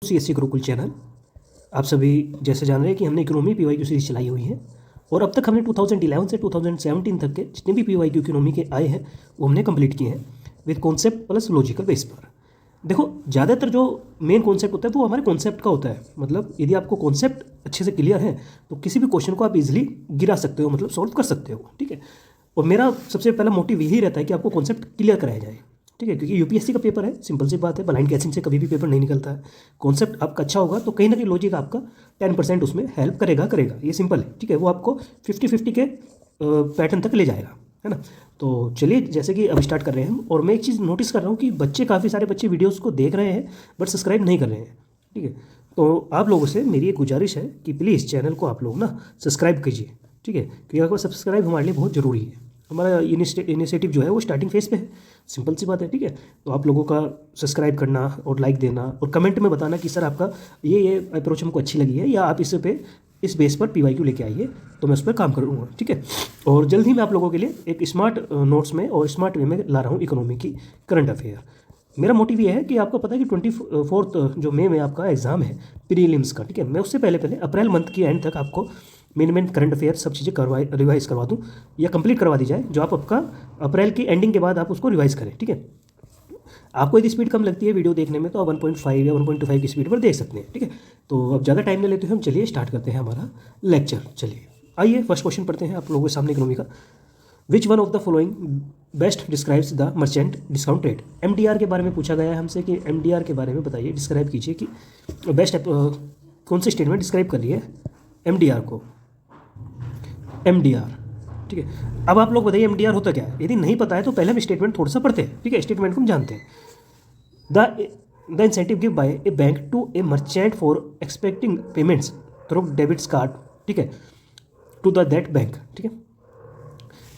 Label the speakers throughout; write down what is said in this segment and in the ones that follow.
Speaker 1: CSC Gurukul channel. आप सभी जैसे जान रहे हैं कि हमने इकोनॉमी PYQ सीरीज चलाई हुई है और अब तक हमने 2011 से 2017 तक के जितने भी PYQ इकोनॉमी के आए हैं वो हमने कंप्लीट किए हैं with concept plus logical base पर। देखो, ज़्यादातर जो मेन कॉन्सेप्ट होता है वो हमारे कॉन्सेप्ट का होता है। मतलब यदि आपको कॉन्सेप्ट अच्छे से क्लियर है तो किसी भी क्वेश्चन को आप इजीली गिरा सकते हो, मतलब सॉल्व कर सकते हो। ठीक है, और मेरा सबसे पहला मोटिव यही रहता है कि आपको कॉन्सेप्ट क्लियर कराया जाए। ठीक है, क्योंकि यूपीएससी का पेपर है, सिंपल सी बात है, ब्लाइंड कैचिंग से कभी भी पेपर नहीं निकलता है। कॉन्सेप्ट आपका अच्छा होगा तो कहीं ना कहीं लॉजिक आपका 10% उसमें हेल्प करेगा, ये सिंपल है। ठीक है, वो आपको 50-50 के पैटर्न तक ले जाएगा, है ना। तो चलिए, जैसे कि अब स्टार्ट कर रहे हैं हम। और मैं एक चीज़ नोटिस कर रहा हूँ कि काफ़ी सारे बच्चे वीडियोज़ को देख रहे हैं बट सब्सक्राइब नहीं कर रहे हैं। ठीक है, तो आप लोगों से मेरी एक गुजारिश है कि प्लीज़ चैनल को आप लोग ना सब्सक्राइब कीजिए। ठीक है, क्योंकि आपका सब्सक्राइब हमारे लिए बहुत ज़रूरी है। हमारा इनिशिएटिव जो है वो स्टार्टिंग फेज पे है, सिंपल सी बात है। ठीक है, तो आप लोगों का सब्सक्राइब करना और लाइक देना और कमेंट में बताना कि सर आपका ये अप्रोच हमको अच्छी लगी है या आप इस बेस पर PYQ लेके आइए, तो मैं उस पर काम करूँगा। ठीक है, और जल्द ही मैं आप लोगों के लिए एक स्मार्ट नोट्स में और स्मार्ट वे में ला रहा हूँ इकोनॉमी की करंट अफेयर। मेरा मोटिव ये है कि आपको पता है कि 24 जो मई में आपका एग्ज़ाम है प्रीलिम्स का। ठीक है, मैं उससे पहले अप्रैल मंथ की एंड तक आपको मेन करंट अफेयर सब चीज़ें रिवाइज करवा दूँ या कंप्लीट करवा दी जाए, जो आप आपका अप्रैल की एंडिंग के बाद आप उसको रिवाइज करें। ठीक है, आपको यदि स्पीड कम लगती है वीडियो देखने में तो आप 1.5 या 1.25 की स्पीड पर देख सकते हैं। ठीक है, तो अब ज़्यादा टाइम नहीं लेते हैं हम, चलिए स्टार्ट करते हैं हमारा लेक्चर। चलिए आइए फर्स्ट क्वेश्चन पढ़ते हैं आप लोगों के सामने इकोनॉमी का। Which one of the following best describes the merchant discount rate. MDR के बारे में पूछा गया है हमसे कि MDR के बारे में बताइए, डिस्क्राइब कीजिए कि बेस्ट कौन सी स्टेटमेंट डिस्क्राइब कर रही है MDR को। MDR, ठीक है। अब आप लोग बताइए MDR होता क्या है। यदि नहीं पता है तो पहले हम स्टेटमेंट थोड़ा सा पढ़ते हैं। ठीक है, स्टेटमेंट को हम जानते हैं। The incentive give by a bank to a merchant for expecting payments through debits card. ठीक है, टू द दैट बैंक। ठीक है,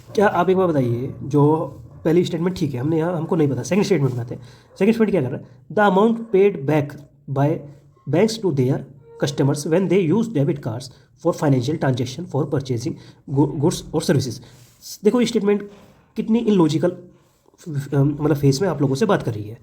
Speaker 1: क्या आप एक बार बताइए, जो पहली स्टेटमेंट ठीक है, हमने यहाँ हमको नहीं पता। सेकंड स्टेटमेंट में आते हैं। सेकंड स्टेटमेंट क्या कर रहा है, the amount paid back by banks to their customers when they use debit cards for financial transaction for purchasing goods और सर्विसेज। देखो ये स्टेटमेंट कितनी इलॉजिकल मतलब फेस में आप लोगों से बात कर रही है।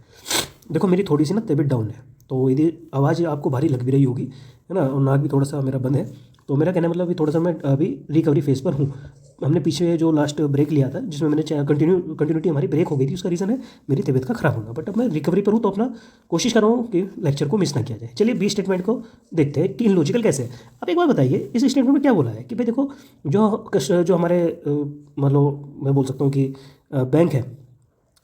Speaker 1: देखो, मेरी थोड़ी सी ना तबीयत डाउन है, तो यदि आवाज़ आपको भारी लग भी रही होगी, है ना, और नाक भी थोड़ा सा मेरा बंद है, तो मेरा कहना मतलब थोड़ा सा मैं अभी रिकवरी फेज पर हूँ। हमने पीछे जो लास्ट ब्रेक लिया था जिसमें मैंने कंटिन्यूटी हमारी ब्रेक हो गई थी, उसका रीज़न है मेरी तबीयत का खराब होना। बट अब मैं रिकवरी पर हूँ तो अपना कोशिश कर रहा हूँ कि लेक्चर को मिस ना किया जाए। चलिए 20 स्टेटमेंट को देखते हैं कि इलॉजिकल कैसे है। अब एक बार बताइए, इस स्टेटमेंट में क्या बोला है कि भाई देखो, जो हमारे मतलब मैं बोल सकता हूँ कि बैंक है,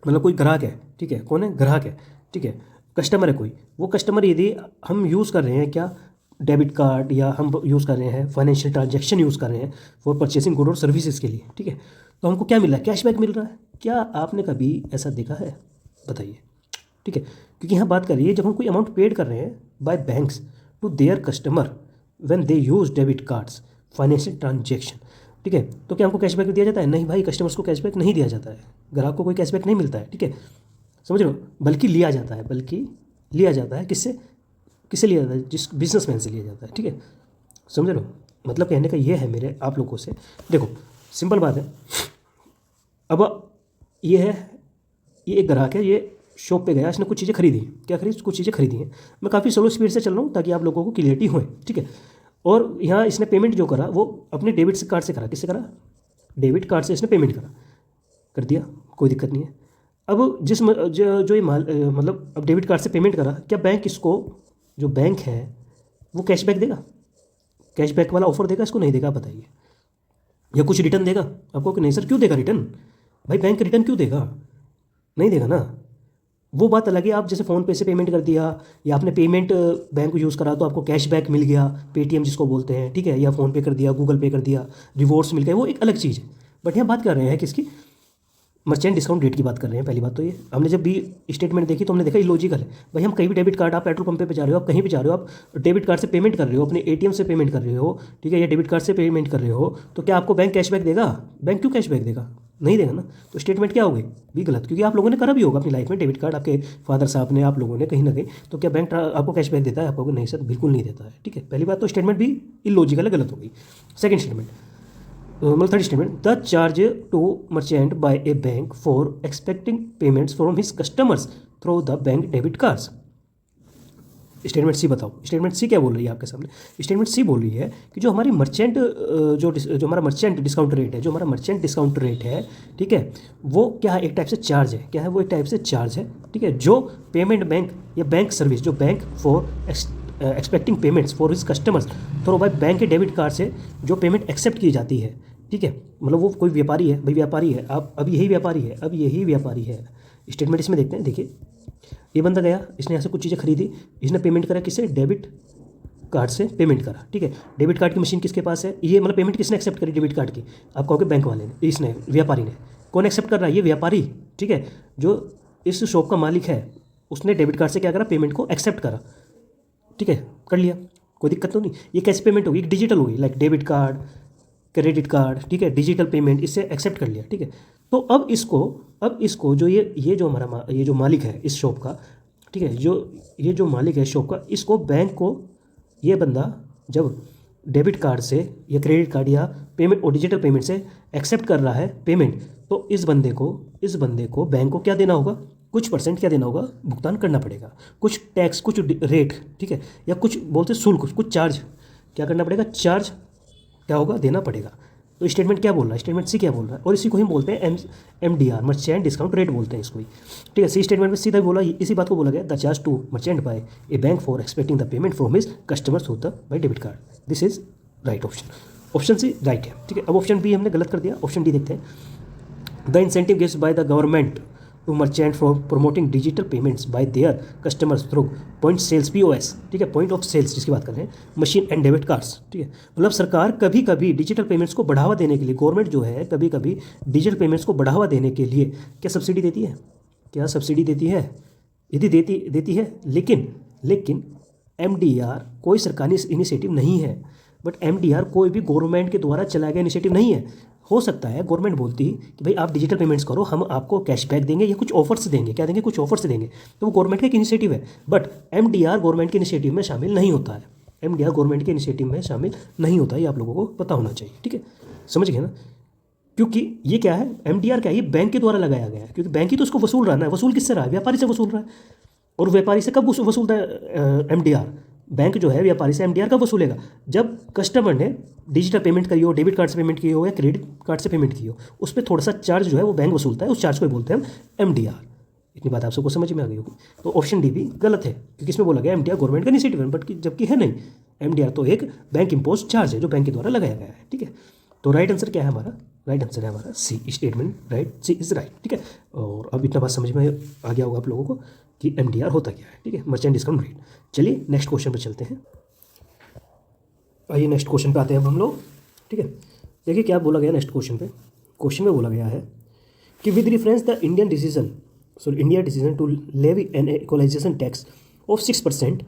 Speaker 1: मतलब कोई ग्राहक है। ठीक है, कौन है, ग्राहक है। ठीक है, कस्टमर है कोई, वो कस्टमर यदि हम यूज़ कर रहे हैं क्या, डेबिट कार्ड, या हम यूज़ कर रहे हैं फाइनेंशियल ट्रांजैक्शन यूज़ कर रहे हैं फॉर परचेसिंग गुड और सर्विसेज के लिए। ठीक है, तो हमको क्या मिल रहा है, कैशबैक मिल रहा है। क्या आपने कभी ऐसा देखा है, बताइए। ठीक है, क्योंकि यहाँ बात कर रही है जब हम कोई अमाउंट पेड कर रहे हैं by banks to their customer when they use debit cards financial transaction. ठीक है, तो क्या हमको कैशबैक दिया जाता है, नहीं भाई, कस्टमर्स को कैशबैक नहीं दिया जाता है, ग्राहक को कोई कैशबैक नहीं मिलता है। ठीक है, समझ रहे हो, बल्कि लिया जाता है किससे लिया जाता है, जिस बिजनेसमैन से लिया जाता है। ठीक है, समझ रहे हो, मतलब कहने का ये है मेरे आप लोगों से। देखो सिंपल बात है। अब ये है, ये एक ग्राहक है, ये शॉप पे गया, इसने कुछ चीज़ें खरीदी। क्या खरीदी, कुछ चीज़ें खरीदी हैं। मैं काफ़ी स्लो स्पीड से चल रहा हूँ ताकि आप लोगों को क्लियरिटी होए। ठीक है, और यहाँ इसने पेमेंट जो करा वो अपने डेबिट कार्ड से करा। किससे करा, डेबिट कार्ड से इसने पेमेंट कर दिया, कोई दिक्कत नहीं है। अब जो ये माल मतलब अब डेबिट कार्ड से पेमेंट करा, क्या बैंक इसको, जो बैंक है वो कैशबैक देगा, कैशबैक वाला ऑफर देगा इसको, नहीं देगा, बताइए। या कुछ रिटर्न देगा आपको कि नहीं सर, क्यों देगा रिटर्न, भाई बैंक रिटर्न क्यों देगा, नहीं देगा ना। वो बात अलग है, आप जैसे फ़ोन पे से पेमेंट कर दिया या आपने पेमेंट बैंक को यूज़ करा तो आपको कैशबैक मिल गया, पेटीएम जिसको बोलते हैं। ठीक है, या फ़ोन पे कर दिया, गूगल पे कर दिया, रिवॉर्ड्स मिल गए, वो एक अलग चीज़ है। बट यहाँ बात कर रहे हैं किसकी, मर्चेंट डिस्काउंट रेट की बात कर रहे हैं। पहली बात तो ये, हमने जब भी स्टेटमेंट देखी तो हमने देखा इलॉजिकल है। भाई हम कहीं भी डेबिट कार्ड, आप पेट्रोल पंप पे जा रहे हो, आप कहीं भी जा रहे हो, आप डेबिट कार्ड से पेमेंट कर रहे हो, अपने ATM से पेमेंट कर रहे हो, ठीक है, या डेबिट कार्ड से पेमेंट कर रहे हो, तो क्या आपको बैंक कैशबैक देगा, बैंक क्यों कैशबैक देगा, नहीं देगा ना। तो स्टेटमेंट क्या हो गई, भी गलत, क्योंकि आप लोगों ने करा भी होगा अपनी लाइफ में डेबिट कार्ड, आपके फादर साहब ने, आप लोगों ने कहीं ना कहीं। तो क्या बैंक आपको कैशबैक देता है, आपको नहीं सर, बिल्कुल नहीं देता है। ठीक है, पहली बात तो स्टेटमेंट भी इलॉजिकल है, गलत हो गई। सेकंड स्टेटमेंट, मतलब third statement, the charge to merchant by a bank for expecting payments from his customers through the bank debit cards. Statement C बताओ। स्टेटमेंट सी क्या बोल रही है आपके सामने? स्टेटमेंट सी बोल रही है कि जो हमारी मर्चेंट जो हमारा मर्चेंट डिस्काउंट रेट है, जो हमारा मर्चेंट डिस्काउंट रेट है, ठीक है, वो क्या है? एक टाइप से चार्ज है। क्या है वो? एक टाइप से चार्ज है, ठीक है, जो पेमेंट बैंक या बैंक सर्विस, जो bank for expecting payments for his customers through by bank के डेबिट कार्ड से जो पेमेंट एक्सेप्ट की जाती है, ठीक है, मतलब वो कोई व्यापारी है, भाई व्यापारी है, आप अब यही व्यापारी है, अब यही व्यापारी है। स्टेटमेंट इसमें देखते हैं, देखिए ये बंदा गया, इसने यहाँ से कुछ चीज़ें खरीदी, इसने पेमेंट करा किससे? डेबिट कार्ड से पेमेंट करा, ठीक है। डेबिट कार्ड की मशीन किसके पास है? ये मतलब पेमेंट किसने एक्सेप्ट करी डेबिट कार्ड की? आप कहोगे बैंक वाले ने, इसने, व्यापारी ने। कौन एक्सेप्ट कर रहा है? ये व्यापारी, ठीक है, जो इस शॉप का मालिक है, उसने डेबिट कार्ड से क्या करा? पेमेंट को एक्सेप्ट करा, ठीक है, कर लिया, कोई दिक्कत तो नहीं। ये कैसे पेमेंट होगी? डिजिटल होगी, like debit card, credit card, ठीक है, डिजिटल पेमेंट, इससे एक्सेप्ट कर लिया, ठीक है। तो अब इसको जो ये जो हमारा ये जो मालिक है इस शॉप का, ठीक है, ये जो मालिक है शॉप का, इसको बैंक को ये बंदा जब डेबिट कार्ड से या क्रेडिट कार्ड या पेमेंट और डिजिटल पेमेंट से एक्सेप्ट कर रहा है पेमेंट, तो इस बंदे को बैंक को क्या देना होगा? कुछ परसेंट क्या देना होगा? भुगतान करना पड़ेगा, कुछ टैक्स, कुछ रेट, ठीक है, या कुछ बोलते शुल्क, कुछ चार्ज क्या करना पड़ेगा? चार्ज क्या होगा? देना पड़ेगा। तो स्टेटमेंट क्या बोल रहा है? स्टेटमेंट सी क्या बोल रहा है? और इसी को हम बोलते हैं MDR, मर्चेंट डिस्काउंट रेट बोलते हैं इसको ही, ठीक है। सी स्टेटमेंट में सीधा बोला, इसी बात को बोला गया, the charge to merchant by a bank for expecting the payment from his customer through the by debit card. This is right option. Option C right है, ठीक है। अब ऑप्शन बी हमने गलत कर दिया, ऑप्शन डी देखते हैं। The incentive gives by the government to merchant for promoting digital payments by their customers through point sales, POS, ठीक है, पॉइंट ऑफ सेल्स जिसकी बात कर रहे हैं, मशीन एंड डेबिट कार्ड्स, ठीक है। मतलब सरकार कभी कभी डिजिटल पेमेंट्स को बढ़ावा देने के लिए, गवर्नमेंट जो है कभी कभी डिजिटल पेमेंट्स को बढ़ावा देने के लिए क्या सब्सिडी देती है? क्या सब्सिडी देती है? यदि देती है, लेकिन MDR कोई सरकारी इनिशिएटिव नहीं है। बट MDR कोई भी गवर्नमेंट के द्वारा चलाया गया इनिशिएटिव नहीं है। हो सकता है गवर्नमेंट बोलती कि भाई आप डिजिटल पेमेंट्स करो, हम आपको कैशबैक देंगे या कुछ ऑफर्स देंगे, क्या देंगे? कुछ ऑफर्स देंगे, तो वो गवर्नमेंट का एक इनिशिएटिव है। बट MDR गवर्नमेंट के इनिशिएटिव में शामिल नहीं होता है। MDR गवर्नमेंट के इनिशिएटिव में शामिल नहीं होता है, ये आप लोगों को पता होना चाहिए, ठीक है, समझ गए ना। क्योंकि ये क्या है? MDR क्या है? ये बैंक के द्वारा लगाया गया है, क्योंकि बैंक ही तो उसको वसूल रहा है ना। वसूल किससे रहा है? व्यापारी से वसूल रहा है। और व्यापारी से कब वसूलता है MDR? बैंक जो है व्यापारी से MDR कब वसूलेगा? जब कस्टमर ने डिजिटल पेमेंट करी हो, डेबिट कार्ड से पेमेंट की हो या क्रेडिट कार्ड से पेमेंट की हो, उस पर थोड़ा सा चार्ज जो है वो बैंक वसूलता है, उस चार्ज को ही बोलते हैं हम MDR। इतनी बात आप सबको समझ में आ गई होगी। तो ऑप्शन डी भी गलत है, क्योंकि इसमें बोला गया MDR गवर्नमेंट का इनिशिएटिव है, बट जबकि है नहीं। MDR तो एक बैंक इम्पोज चार्ज है जो बैंक के द्वारा लगाया गया है, ठीक है। तो राइट आंसर क्या है हमारा? राइट आंसर है हमारा C statement, right, C is right, ठीक है। और अब इतना बात समझ में आ गया होगा आप लोगों को कि MDR होता क्या है, ठीक है, मर्चेंट डिस्काउंट रेट। चलिए नेक्स्ट क्वेश्चन पर चलते हैं। आइए नेक्स्ट क्वेश्चन पे आते हैं अब हम लोग, ठीक है। देखिए क्या बोला गया नेक्स्ट क्वेश्चन पे। क्वेश्चन में बोला गया है कि with reference the India decision to levy an equalization tax of 6%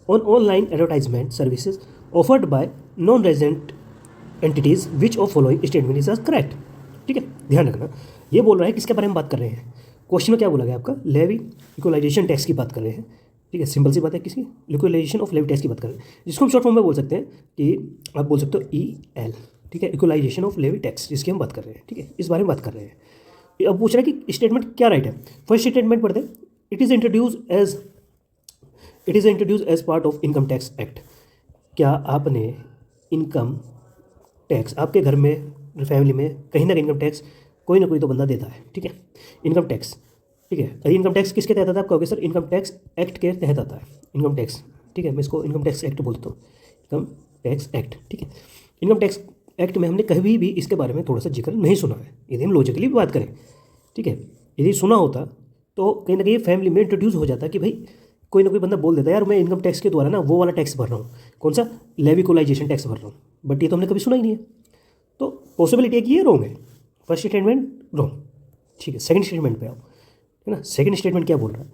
Speaker 1: on online advertisement services offered by non resident entities which of following statement is correct, ठीक है। ध्यान रखना, ये बोल रहा है किसके बारे में बात कर रहे हैं। क्वेश्चन में क्या बोला गया आपका? लेवी इक्वलाइजेशन टैक्स की बात कर रहे हैं, ठीक है, सिंपल सी बात है, किसकी? इक्वलाइजेशन ऑफ लेवी टैक्स की बात कर रहे हैं, जिसको हम शॉर्ट फॉर्म में बोल सकते हैं कि आप बोल सकते हो EL, ठीक है, इक्वलाइजेशन ऑफ लेवी टैक्स, जिसकी हम बात कर रहे हैं, ठीक है, इस बारे में बात कर रहे हैं। अब पूछ रहा है कि स्टेटमेंट क्या राइट है। फर्स्ट स्टेटमेंट पढ़ते हैं, it is introduce as part of income tax act. क्या आपने इनकम टैक्स, आपके घर में, फैमिली में कहीं ना कहीं इनकम टैक्स कोई ना कोई तो बंदा देता है, ठीक है, इनकम टैक्स, ठीक है। इनकम टैक्स किसके तहत आता है? आप कहोगे सर इनकम टैक्स एक्ट के तहत आता है इनकम टैक्स, ठीक है, मैं इसको इनकम टैक्स एक्ट बोलता हूँ, इनकम टैक्स एक्ट, ठीक है। इनकम टैक्स एक्ट में हमने कभी भी इसके बारे में थोड़ा सा जिक्र नहीं सुना है, यदि हम लॉजिकली भी बात करें, ठीक है। यदि सुना होता तो कहीं ना कहीं फैमिली में इंट्रोड्यूस हो जाता कि भाई कोई ना कोई बंदा बोल देता यार मैं इनकम टैक्स के द्वारा ना वो वाला टैक्स भर रहा हूँ, कौन सा? लेवी इक्वलाइजेशन टैक्स भर रहा हूँ, बट ये तो हमने कभी सुना ही नहीं है। तो पॉसिबिलिटी है कि ये रॉन्ग है, फर्स्ट स्टेटमेंट रॉन्ग, ठीक है। सेकंड स्टेटमेंट पे आओ, है ना। सेकंड स्टेटमेंट क्या बोल रहा है?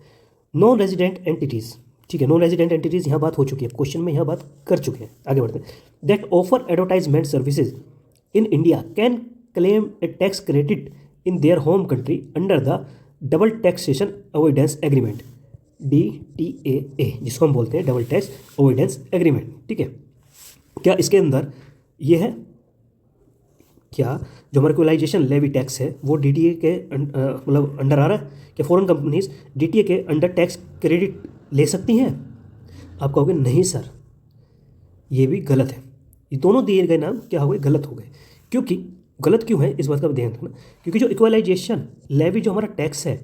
Speaker 1: नॉन रेजिडेंट एंटिटीज़, ठीक है, नॉन रेजिडेंट एंटिटीज़ यहाँ बात हो चुकी है, क्वेश्चन में यहाँ बात कर चुके हैं, आगे बढ़ते हैं। That offer advertisement services in India can claim A tax credit in their home country under the double taxation avoidance agreement, DTAA, जिसको हम बोलते हैं डबल टैक्स अवॉइडेंस एग्रीमेंट, ठीक है। क्या इसके अंदर ये है? क्या जो हमारा इक्वलाइजेशन लेवी टैक्स है वो DTA के मतलब अंडर आ रहा है? क्या फॉरेन कंपनीज DTA के अंडर टैक्स क्रेडिट ले सकती हैं? आप कहोगे नहीं सर, ये भी गलत है, ये दोनों दिए गए नाम क्या हो गए, गलत हो गए। क्योंकि गलत क्यों है इस बात का ध्यान रखना, क्योंकि जो इक्वलाइजेशन लेवी जो हमारा टैक्स है,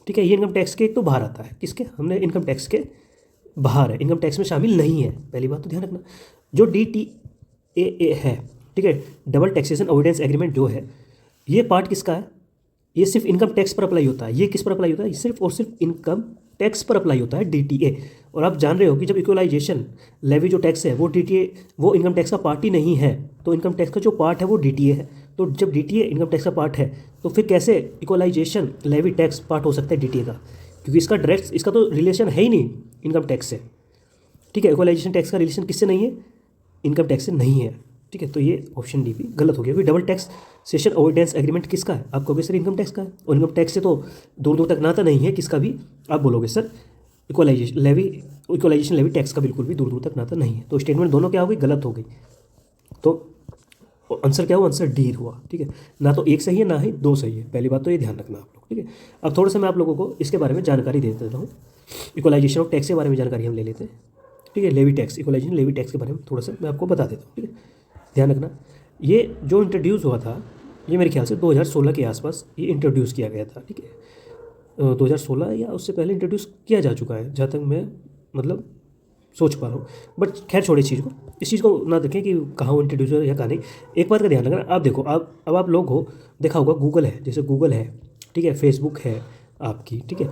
Speaker 1: ठीक है, ये इनकम टैक्स के एक तो बाहर आता है, किसके, हमने इनकम टैक्स के बाहर है, इनकम टैक्स में शामिल नहीं है, पहली बात तो ध्यान रखना। जो DTAA है, ठीक है, डबल टैक्सेशन अवॉइडेंस एग्रीमेंट जो है, ये पार्ट किसका है, ये सिर्फ इनकम टैक्स पर अप्लाई होता है। ये किस पर अप्लाई होता है, सिर्फ और सिर्फ इनकम टैक्स पर अप्लाई होता है, DTA। और आप जान रहे हो कि जब इक्वलाइजेशन लेवी जो टैक्स है वो DTA, वो इनकम टैक्स का पार्ट ही नहीं है, तो इनकम टैक्स का जो पार्ट है वो DTA है। तो जब DTA इनकम टैक्स का पार्ट है तो फिर कैसे इक्वलाइजेशन लेवी टैक्स पार्ट हो सकता है DTA का, क्योंकि इसका डायरेक्ट, इसका तो रिलेशन है ही नहीं इनकम टैक्स से, ठीक है। इक्वलाइजेशन टैक्स का रिलेशन किससे नहीं है, इनकम टैक्स से नहीं है, ठीक है। तो ये ऑप्शन डी भी गलत हो गया। Double tax session avoidance agreement किसका है, आप कहोगे सर इनकम टैक्स का है, और इनकम टैक्स से तो दूर दूर तक नाता नहीं है किसका भी, आप बोलोगे सर इक्वलाइजेशन लेवी टैक्स का बिल्कुल भी दूर दूर तक नाता नहीं है। तो स्टेटमेंट दोनों क्या हो गई, गलत हो गई। तो आंसर क्या हुआ, आंसर डी हुआ, ठीक है। ना तो एक सही है ना ही दो सही है, पहली बात तो ये ध्यान रखना आप लोग, ठीक है। अब थोड़ा सा मैं आप लोगों को इसके बारे में जानकारी दे देता हूँ, इक्वलाइजेशन ऑफ टैक्स के बारे में जानकारी हम ले लेते हैं, ठीक है। Levy tax, equalization levy tax के बारे में थोड़ा सा मैं आपको बता देता हूँ, ठीक है। ध्यान रखना, ये जो इंट्रोड्यूस हुआ था, ये मेरे ख्याल से 2016 के आसपास ये इंट्रोड्यूस किया गया था, ठीक है। 2016 या उससे पहले इंट्रोड्यूस किया जा चुका है, जहाँ तक मैं मतलब सोच पा रहा हूँ। बट खैर छोड़े इस चीज़ को, इस चीज़ को ना देखें कि कहाँ वो इंट्रोड्यूस हुआ या कहाँ नहीं। एक बात का ध्यान रखना, आप देखो, अब आप लोग हो देखा होगा गूगल है, जैसे गूगल है, ठीक है, फेसबुक है आपकी, ठीक है,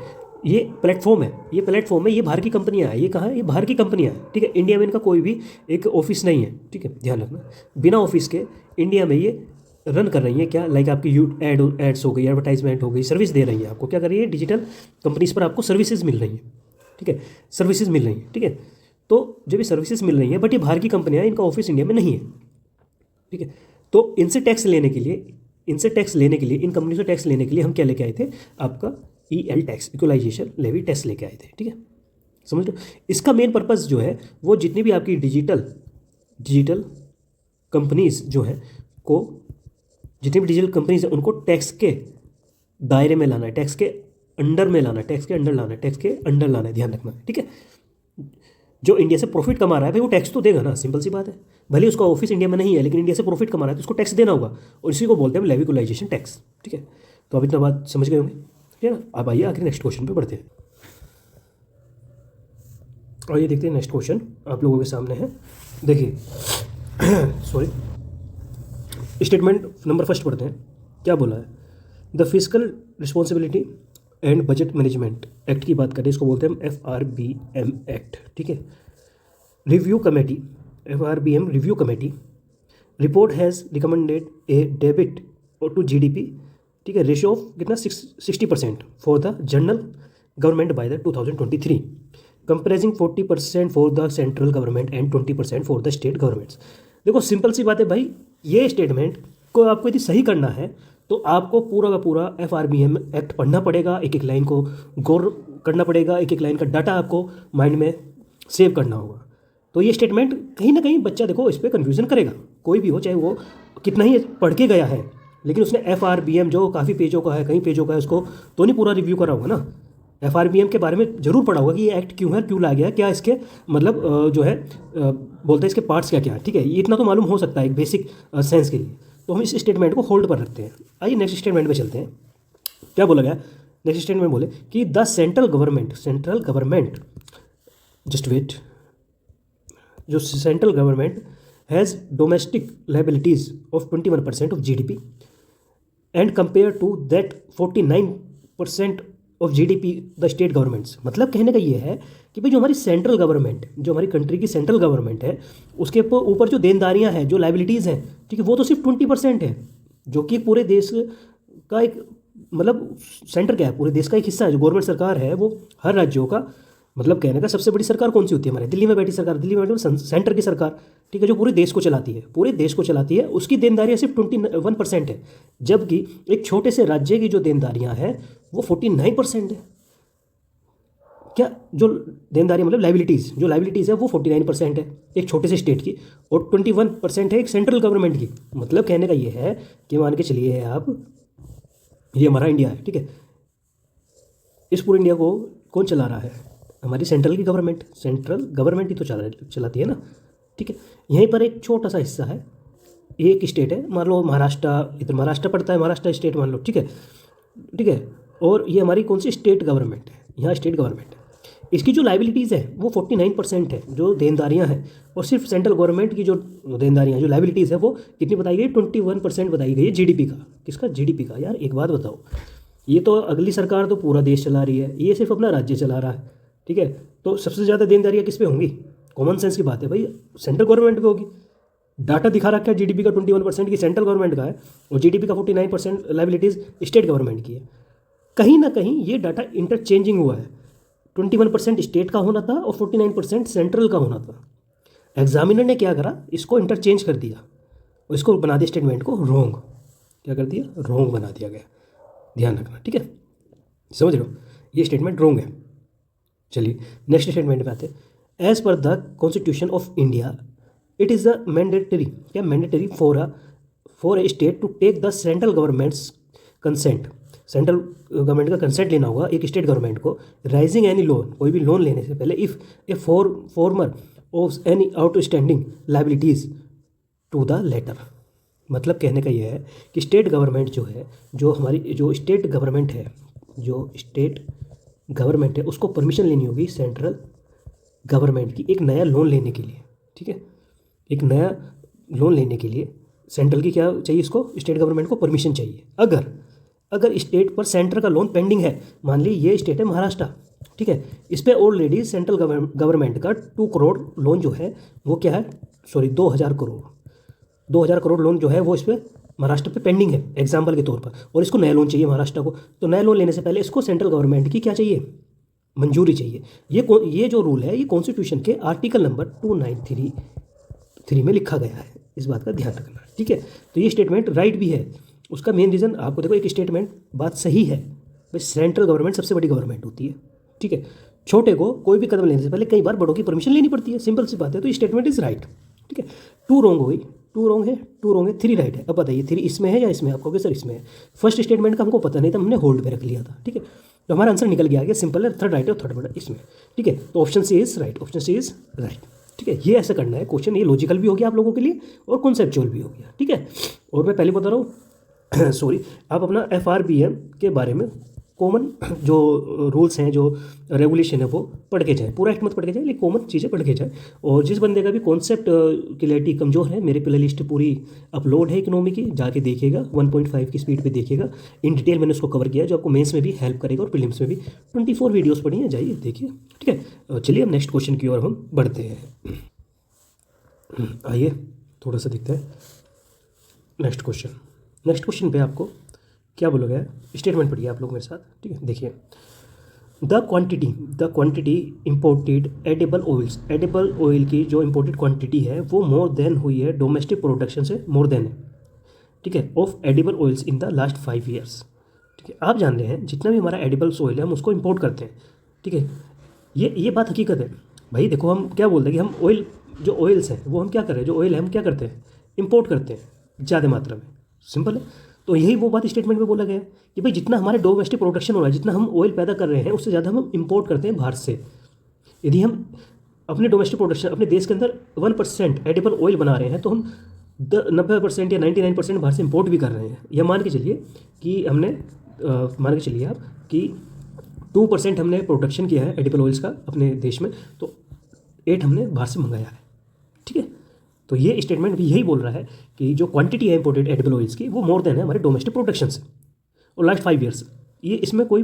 Speaker 1: ये प्लेटफॉर्म है, ये प्लेटफॉर्म है, ये बाहर की कंपनियां हैं, ये कहाँ है, ये बाहर की कंपनियां हैं, ठीक है। इंडिया में इनका कोई भी एक ऑफिस नहीं है, ठीक है, ध्यान रखना। बिना ऑफिस के इंडिया में ये रन कर रही है क्या, लाइक आपकी एड्स हो गई, एडवर्टाइजमेंट हो गई, सर्विस दे रही है आपको, क्या कर रही है, डिजिटल कंपनीज पर आपको सर्विसेज मिल रही हैं, ठीक है, सर्विसेज मिल रही हैं, ठीक है। तो जब ये सर्विसेज मिल रही हैं, बट ये बाहर की कंपनियां, इनका ऑफिस इंडिया में नहीं है, ठीक है। तो इनसे टैक्स लेने के लिए, इन कंपनी से टैक्स लेने के लिए हम क्या लेके आए थे, आपका EL tax, equalization levy tax लेके आए थे, ठीक है, समझ लो। इसका मेन पर्पस जो है वो जितनी भी आपकी डिजिटल कंपनीज जो हैं को, जितनी भी डिजिटल कंपनीज हैं उनको टैक्स के दायरे में लाना है, टैक्स के अंडर में लाना है, टैक्स के अंडर लाना है, ध्यान रखना है, ठीक है। जो इंडिया से प्रॉफिट कमा रहा है भाई वो टैक्स तो देगा ना, सिंपल सी बात है। भले उसका ऑफिस इंडिया में नहीं है, लेकिन इंडिया से प्रॉफिट कमा रहा है तो उसको टैक्स देना होगा, और इसी को बोलते हैं लेवी इक्वलाइजेशन टैक्स, ठीक है। तो अब इतना बात समझ गए होंगे, ठीक है ना। अब आइए आखिर नेक्स्ट क्वेश्चन पे बढ़ते हैं, और ये देखते हैं नेक्स्ट क्वेश्चन आप लोगों के सामने है, देखिए सॉरी, स्टेटमेंट नंबर फर्स्ट पढ़ते हैं, क्या बोला है, the physical responsibility and budget management act की बात करें, इसको बोलते हैं हम FRBM एक्ट, ठीक है। Review committee, FRBM review committee report has recommended a debit to GDP, ठीक है, रेशियो ऑफ कितना 60% for the general government by the 2023, comprising 40% for the central government and 20% for the state governments. देखो simple सी बात है भाई, ये statement को आपको यदि सही करना है तो आपको पूरा का पूरा FRBM एक्ट पढ़ना पड़ेगा, एक एक लाइन को गौर करना पड़ेगा, एक एक लाइन का डाटा आपको माइंड में सेव करना होगा। तो ये स्टेटमेंट कहीं ना कहीं बच्चा देखो इस पर कन्फ्यूज़न करेगा, कोई भी हो, चाहे वो कितना ही पढ़ के गया है, लेकिन उसने FRBM जो काफ़ी पेजों का है, कई पेजों का है, उसको तो नहीं पूरा रिव्यू करा होगा ना। FRBM के बारे में जरूर पढ़ा होगा कि ये एक्ट क्यों है, क्यों लाया गया, क्या इसके मतलब जो है बोलते हैं इसके पार्ट्स क्या क्या है, ठीक है, ये इतना तो मालूम हो सकता है एक बेसिक सेंस के लिए। तो हम इस स्टेटमेंट को होल्ड पर रखते हैं। आइए नेक्स्ट स्टेटमेंट पे चलते हैं, क्या बोला गया, नेक्स्ट स्टेटमेंट बोले कि the central government just wait, जो central government has domestic liabilities of 21% of GDP and compare to that 49% of GDP the state governments. मतलब कहने का ये है कि भाई जो हमारी सेंट्रल गवर्नमेंट, जो हमारी कंट्री की सेंट्रल गवर्नमेंट है, उसके ऊपर जो देनदारियां हैं, जो लाइबिलिटीज़ हैं, ठीक है, वो तो सिर्फ 20% है, जो कि पूरे देश का एक मतलब सेंटर क्या है, पूरे देश का एक हिस्सा है। जो गवर्नमेंट सरकार है वो हर राज्यों का मतलब कहने का सबसे बड़ी सरकार कौन सी होती है, हमारे दिल्ली में बैठी सरकार, दिल्ली में बैठी सेंटर की सरकार, ठीक है, जो पूरे देश को चलाती है, पूरे देश को चलाती है, उसकी देनदारियाँ सिर्फ 21% है, जबकि एक छोटे से राज्य की जो देनदारियाँ हैं वो 49% है। क्या जो देनदारी मतलब लाइबिलिटीज़ है वो 49% है एक छोटे से स्टेट की, और 21% है एक सेंट्रल गवर्नमेंट की। मतलब कहने का ये है कि मान के चलिए आप, ये हमारा इंडिया है, ठीक है, इस पूरे इंडिया को कौन चला रहा है, हमारी सेंट्रल की गवर्नमेंट, सेंट्रल गवर्नमेंट ही तो चलाती है ना, ठीक है। यहीं पर एक छोटा सा हिस्सा है, एक स्टेट है, मान लो महाराष्ट्र, इधर महाराष्ट्र पड़ता है, महाराष्ट्र स्टेट मान लो, ठीक है, ठीक है। और ये हमारी कौन सी स्टेट गवर्नमेंट है, यहाँ स्टेट गवर्नमेंट है। इसकी जो लाइबिलिटीज़ है वो 49% है, जो देनदारियाँ हैं। और सिर्फ सेंट्रल गवर्नमेंट की जो देनदारियाँ, जो लाइबिलिटीज़ है वो कितनी बताई गई, 21% बताई गई है जीडीपी का। किसका, जीडीपी का। यार एक बात बताओ, ये तो अगली सरकार तो पूरा देश चला रही है, ये सिर्फ अपना राज्य चला रहा है, ठीक है। तो सबसे ज़्यादा देनदारियाँ किस पे होंगी, कॉमन सेंस की बात है भाई, सेंट्रल गवर्नमेंट पे होगी। डाटा दिखा रखा है जीडीपी का 21% की सेंट्रल गवर्नमेंट का है, और जीडीपी का 49% लाइबिलिटीज़ स्टेट गवर्नमेंट की है। कहीं ना कहीं ये डाटा इंटरचेंजिंग हुआ है, 21% स्टेट का होना था और 49% सेंट्रल का होना था। एग्जामिनर ने क्या करा, इसको इंटरचेंज कर दिया और इसको बना दिया स्टेटमेंट को रॉन्ग। क्या कर दिया, रॉन्ग बना दिया गया, ध्यान रखना, ठीक है, समझ लो, ये स्टेटमेंट रॉन्ग है। चलिए नेक्स्ट स्टेटमेंट पे आते हैं। As per the constitution of India it is a mandatory, क्या mandatory for a state to take the central government's consent, central government का कंसेंट लेना होगा एक स्टेट गवर्नमेंट को, राइजिंग एनी लोन, कोई भी लोन लेने से पहले, if a former of any outstanding liabilities to the letter. मतलब कहने का यह है कि स्टेट गवर्नमेंट जो है, जो हमारी जो स्टेट गवर्नमेंट है, जो स्टेट गवर्नमेंट है, उसको परमिशन लेनी होगी सेंट्रल गवर्नमेंट की एक नया लोन लेने के लिए, ठीक है। एक नया लोन लेने के लिए सेंट्रल की क्या चाहिए, इसको स्टेट गवर्नमेंट को परमिशन चाहिए। अगर स्टेट पर सेंटर का लोन पेंडिंग है, मान ली ये स्टेट है महाराष्ट्र, ठीक है, इस पर ऑलरेडी सेंट्रल गवर्नमेंट का 2 करोड़ लोन जो है वो क्या है, सॉरी 2000 करोड़ लोन जो है वो इस पर महाराष्ट्र पे पेंडिंग है एग्जाम्पल के तौर पर, और इसको नया लोन चाहिए महाराष्ट्र को। तो नया लोन लेने से पहले इसको सेंट्रल गवर्नमेंट की क्या चाहिए, मंजूरी चाहिए। ये जो रूल है ये कॉन्स्टिट्यूशन के आर्टिकल नंबर 293 में लिखा गया है, इस बात का ध्यान रखना, ठीक है। तो ये स्टेटमेंट राइट भी है। उसका मेन रीज़न आपको देखो, एक स्टेटमेंट बात सही है भाई, सेंट्रल गवर्नमेंट सबसे बड़ी गवर्नमेंट होती है, ठीक है। छोटे को कोई भी कदम लेने से पहले कई बार बड़ों की परमिशन लेनी पड़ती है, सिंपल सी बात है। तो ये स्टेटमेंट इज राइट, ठीक है। 2 रॉन्ग हो गई, 2 रॉन्ग है, 3 राइट है। अब बताइए 3 इसमें है या इसमें, आपको कहोगे सर इसमें है। फर्स्ट स्टेटमेंट का हमको पता नहीं था, हमने होल्ड पे रख लिया था, ठीक है। तो हमारा आंसर निकल गया, सिंपल है, 3rd राइट है और 3rd बड़ा इसमें, ठीक है। तो option C is right, option C is right, ठीक है। ये ऐसा करना है क्वेश्चन, ये लॉजिकल भी हो गया आप लोगों के लिए और कॉन्सेप्चुअल भी हो गया, ठीक है। और मैं पहले बता रहा हूँ सॉरी, आप अपना FRBM के बारे में कॉमन जो रूल्स हैं, जो रेगुलेशन है वो पढ़ के जाए, पूरा एक्ट मत पढ़ के जाए, लेकिन कॉमन चीज़ें पढ़ के जाए। और जिस बंदे का भी कॉन्सेप्ट क्लियरिटी कमज़ोर है, मेरे प्ले लिस्ट पूरी अपलोड है इकोनॉमी की, जाके देखिएगा, 1.5 की स्पीड पे देखिएगा, इन डिटेल मैंने उसको कवर किया, जो आपको मेंस में भी हेल्प करेगा और प्रीलिम्स में भी। 24 वीडियोज़ पढ़ी हैं, जाइए देखिए, ठीक है। चलिए अब नेक्स्ट क्वेश्चन की ओर हम बढ़ते हैं। आइए थोड़ा सा देखते हैं नेक्स्ट क्वेश्चन पे आपको क्या बोला गया है, स्टेटमेंट पढ़िए आप लोग मेरे साथ, ठीक है। देखिए, the quantity imported edible oil की जो इम्पोर्टेड क्वांटिटी है वो मोर देन हुई है डोमेस्टिक प्रोडक्शन से, मोर देन है, ठीक है, of edible oils in the last 5 years, ठीक है। आप जान रहे हैं जितना भी हमारा एडिबल्स ऑयल है हम उसको इम्पोर्ट करते हैं, ठीक है। ये बात हकीकत है भाई। देखो हम क्या बोलते हैं कि हम ऑयल, जो ऑयल्स हैं वो हम क्या कर रहे हैं, जो ऑयल है हम क्या करते हैं, इम्पोर्ट करते हैं ज़्यादा मात्रा में, सिंपल है। तो यही वो बात स्टेटमेंट में बोला गया है कि भाई जितना हमारे डोमेस्टिक प्रोडक्शन हो रहा है, जितना हम ऑयल पैदा कर रहे हैं उससे ज़्यादा हम इंपोर्ट करते हैं बाहर से। यदि हम अपने डोमेस्टिक प्रोडक्शन, अपने देश के अंदर 1% एडिबल ऑयल बना रहे हैं, तो हम 90% या 99% बाहर से इंपोर्ट भी कर रहे हैं। यह मान के चलिए कि हमने मान के चलिए आप कि 2% हमने प्रोडक्शन किया है एडिबल ऑयल्स का अपने देश में, तो 8 हमने बाहर से मंगाया है, ठीक है। तो ये स्टेटमेंट भी यही बोल रहा है कि जो क्वांटिटी है इंपोर्टेड एडिबल ऑयल्स की वो मोर देन है हमारे डोमेस्टिक प्रोडक्शन से, और लास्ट 5 ईयर्स। ये इसमें कोई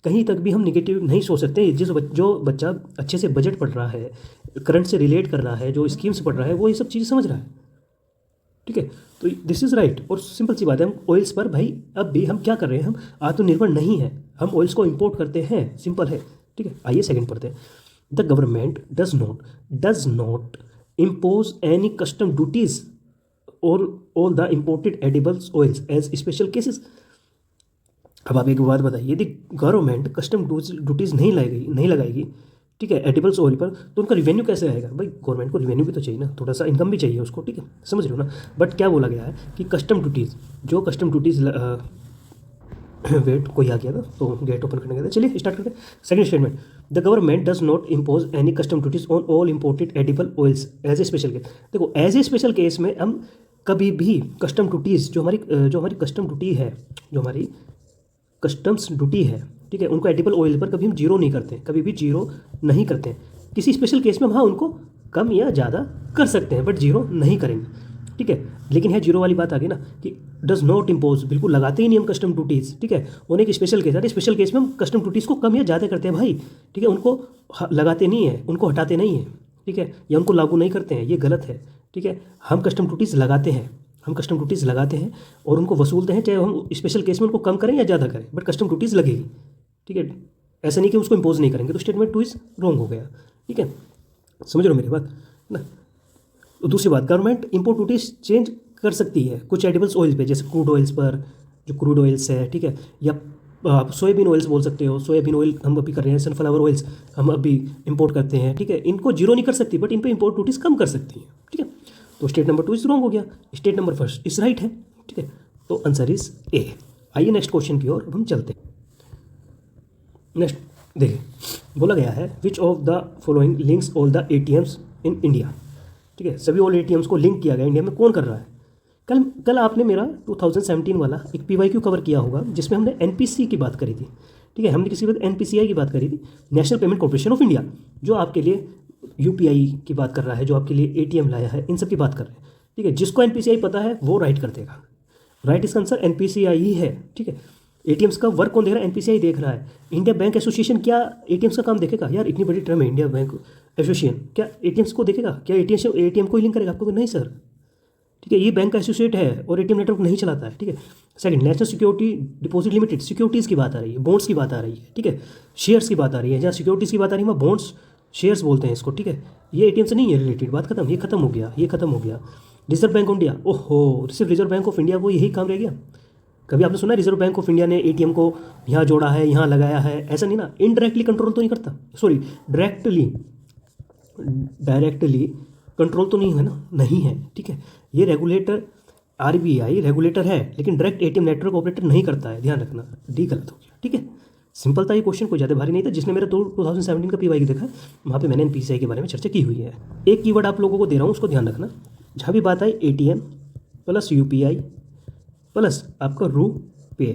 Speaker 1: कहीं तक भी हम निगेटिव नहीं सोच सकते। जो बच्चा अच्छे से बजट पढ़ रहा है, करंट से रिलेट कर रहा है, जो स्कीम्स पढ़ रहा है, वो ये सब चीज़ें समझ रहा है, ठीक है। तो दिस इज़ राइट। और सिंपल सी बात है, हम ऑयल्स पर भाई अब भी हम क्या कर रहे हैं, हम आत्मनिर्भर नहीं है, हम ऑयल्स को इम्पोर्ट करते हैं, सिंपल है, ठीक है। आइए सेकंड पढ़ते हैं। The government does not impose any custom duties on all the imported edibles oils as special cases। अब आप एक बात बताइए, यदि गवर्नमेंट कस्टम ड्यूटीज़ नहीं लगाएगी, ठीक है, एडिबल्स ऑयल पर, तो उनका रिवेन्यू कैसे आएगा भाई। गवर्नमेंट को रिवेन्यू भी तो चाहिए ना, थोड़ा सा इनकम भी चाहिए उसको, ठीक है, समझ रहे हो ना। बट क्या बोला गया है कि कस्टम ड्यूटीज़ वेट कोई आ गया था तो गेट ओपन करने गया था। चलिए स्टार्ट करते हैं। Second statement, the government does not impose any custom duties on all imported edible oils as a special case. देखो एज ए स्पेशल केस में हम कभी भी कस्टम ड्यूटीज़ जो हमारी कस्टम ड्यूटी है, जो हमारी कस्टम्स ड्यूटी है, ठीक है, उनको एडिबल ऑयल पर कभी हम जीरो नहीं करते, कभी भी जीरो नहीं करते हैं। किसी स्पेशल केस में हम हाँ उनको कम या ज़्यादा कर सकते हैं बट जीरो नहीं करेंगे, ठीक है। लेकिन है जीरो वाली बात आ गई ना कि डज नॉट इम्पोज, बिल्कुल लगाते ही नहीं हम कस्टम ड्यूटीज़, ठीक है। उन्हें एक स्पेशल केस है, स्पेशल केस में हम कस्टम ड्यूटीज़ को कम या ज़्यादा करते हैं भाई, ठीक है। उनको लगाते नहीं है, उनको हटाते नहीं है, ठीक है, या उनको लागू नहीं करते हैं, ये गलत है, ठीक है। हम कस्टम ड्यूटीज़ लगाते हैं, हम कस्टम ड्यूटीज़ लगाते हैं और उनको वसूलते हैं, चाहे हम स्पेशल केस में उनको कम करें या ज़्यादा करें, बट कस्टम ड्यूटीज़ लगेगी, ठीक है। ऐसा नहीं कि उसको इम्पोज नहीं करेंगे। तो स्टेटमेंट 2 इज रॉन्ग हो गया, ठीक है। समझ रहे हो मेरी बात ना। तो दूसरी बात, गवर्नमेंट इम्पोर्ट ड्यूटीज चेंज कर सकती है कुछ एडिबल्स ऑयल्स पे, जैसे क्रूड ऑयल्स पर, जो क्रूड ऑयल्स है, ठीक है, या आप सोयाबीन ऑयल्स बोल सकते हो। सोयाबीन ऑयल हम अभी कर रहे हैं, सनफ्लावर ऑयल्स हम अभी इंपोर्ट करते हैं, ठीक है। इनको जीरो नहीं कर सकती बट इन पे इंपोर्ट ड्यूटीज कम कर सकती हैं, ठीक है। तो स्टेट नंबर 2 इज रॉन्ग हो गया, state number first is right है, ठीक है। तो आंसर इज ए। आइए नेक्स्ट क्वेश्चन की ओर हम चलते हैं। नेक्स्ट देखिए, बोला गया है which of the following links all the ATMs in India, ठीक है। सभी ऑल एटीएम्स को लिंक किया गया इंडिया में, कौन कर रहा है। कल आपने मेरा 2017 वाला एक PYQ कवर किया होगा जिसमें हमने NPC की बात करी थी, ठीक है। हमने किसी वक्त NPCI की बात करी थी, national payment corporation of India, जो आपके लिए UPI की बात कर रहा है, जो आपके लिए ATM लाया है, इन सब की बात कर रहे हैं, ठीक है। जिसको NPCI पता है वो राइट कर देगा, राइट इसका आंसर NPCI ही है, ठीक है। एटीएम्स का वर्क कौन देख रहा है, NPCI देख रहा है। इंडिया बैंक एसोसिएशन क्या एटीएम्स का काम देखेगा यार, इतनी बड़ी टर्म है इंडिया बैंक एसोसिएशन, क्या एटीएम्स को देखेगा, क्या एटीएम को ही लिंक करेगा आपको, नहीं सर, ठीक है। ये बैंक का एसोसिएट है और ATM नेटवर्क नहीं चलाता है, ठीक है। Second, national security deposit limited, securities की बात आ रही है, बॉन्ड्स की बात आ रही है, ठीक है। शेयर्स की बात आ रही है, जहाँ सिक्योरिटीज़ की बात आ रही है वहाँ बॉन्ड्स शेयर्स बोलते हैं इसको, ठीक है। ये ATM से नहीं है रिलेटेड, बात खत्म, ये खत्म हो गया, ये खत्म हो गया। रिजर्व बैंक ऑफ इंडिया, ओहो, सिर्फ रिजर्व बैंक ऑफ इंडिया को यही काम रह गया। कभी आपने सुना है रिजर्व बैंक ऑफ इंडिया ने ATM को यहाँ जोड़ा है, यहाँ लगाया है, ऐसा नहीं ना। इनडायरेक्टली कंट्रोल तो नहीं करता, सॉरी डायरेक्टली कंट्रोल तो नहीं है ना, नहीं है, ठीक है। ये रेगुलेटर RBI रेगुलेटर है लेकिन डायरेक्ट ATM नेटवर्क ऑपरेटर नहीं करता है, ध्यान रखना। डी गलत हो गया, ठीक है। सिंपल था ये क्वेश्चन, कोई ज़्यादा भारी नहीं था। जिसने मेरा 2017 का PYQ देखा वहाँ पे मैंने NPCI के बारे में चर्चा की हुई है। एक कीवर्ड आप लोगों को दे रहा हूँ, उसको ध्यान रखना। जहाँ भी बात आई ATM प्लस UPI प्लस आपका रुपे,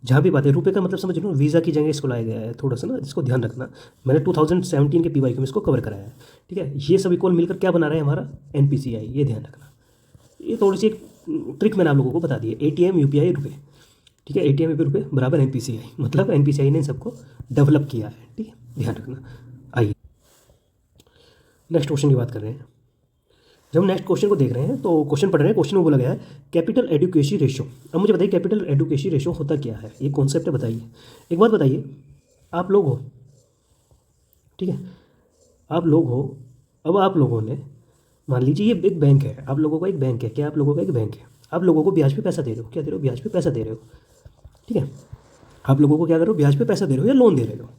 Speaker 1: जहाँ भी बात है रुपये का मतलब समझ लो वीज़ा की जगह इसको लाया गया है, थोड़ा सा ना इसको ध्यान रखना। मैंने 2017 के PYQ में इसको कवर कराया है, ठीक है। ये सब इक्वल मिलकर क्या बना रहे हैं हमारा NPCI, ये ध्यान रखना। ये थोड़ी सी एक ट्रिक मैंने आप लोगों को बता दी है, ATM UPI रुपये, ठीक है। ATM UPI रुपये बराबर NPCI, मतलब NPCI ने इन सबको डेवलप किया है, ठीक है, ध्यान रखना। आइए नेक्स्ट क्वेश्चन की बात कर रहे हैं। जब हम नेक्स्ट क्वेश्चन को देख रहे हैं तो क्वेश्चन पढ़ रहे हैं, क्वेश्चन में बोला गया है कैपिटल एडुकेसी रेशो। अब मुझे बताइए कैपिटल एडुकेसी रेशो होता क्या है, ये कॉन्सेप्ट है, बताइए। एक बात बताइए, आप लोग हो, ठीक है, आप लोग हो, अब आप लोगों ने मान लीजिए ये एक बैंक है, आप लोगों का एक बैंक है, क्या आप लोगों का एक बैंक है, आप लोगों को ब्याज पे पैसा दे रहे हो, क्या दे रहे हो, ब्याज पे पैसा दे रहे हो, ठीक है। आप लोगों को क्या कर रहे हो, ब्याज पे पैसा दे रहे हो या लोन दे रहे हो,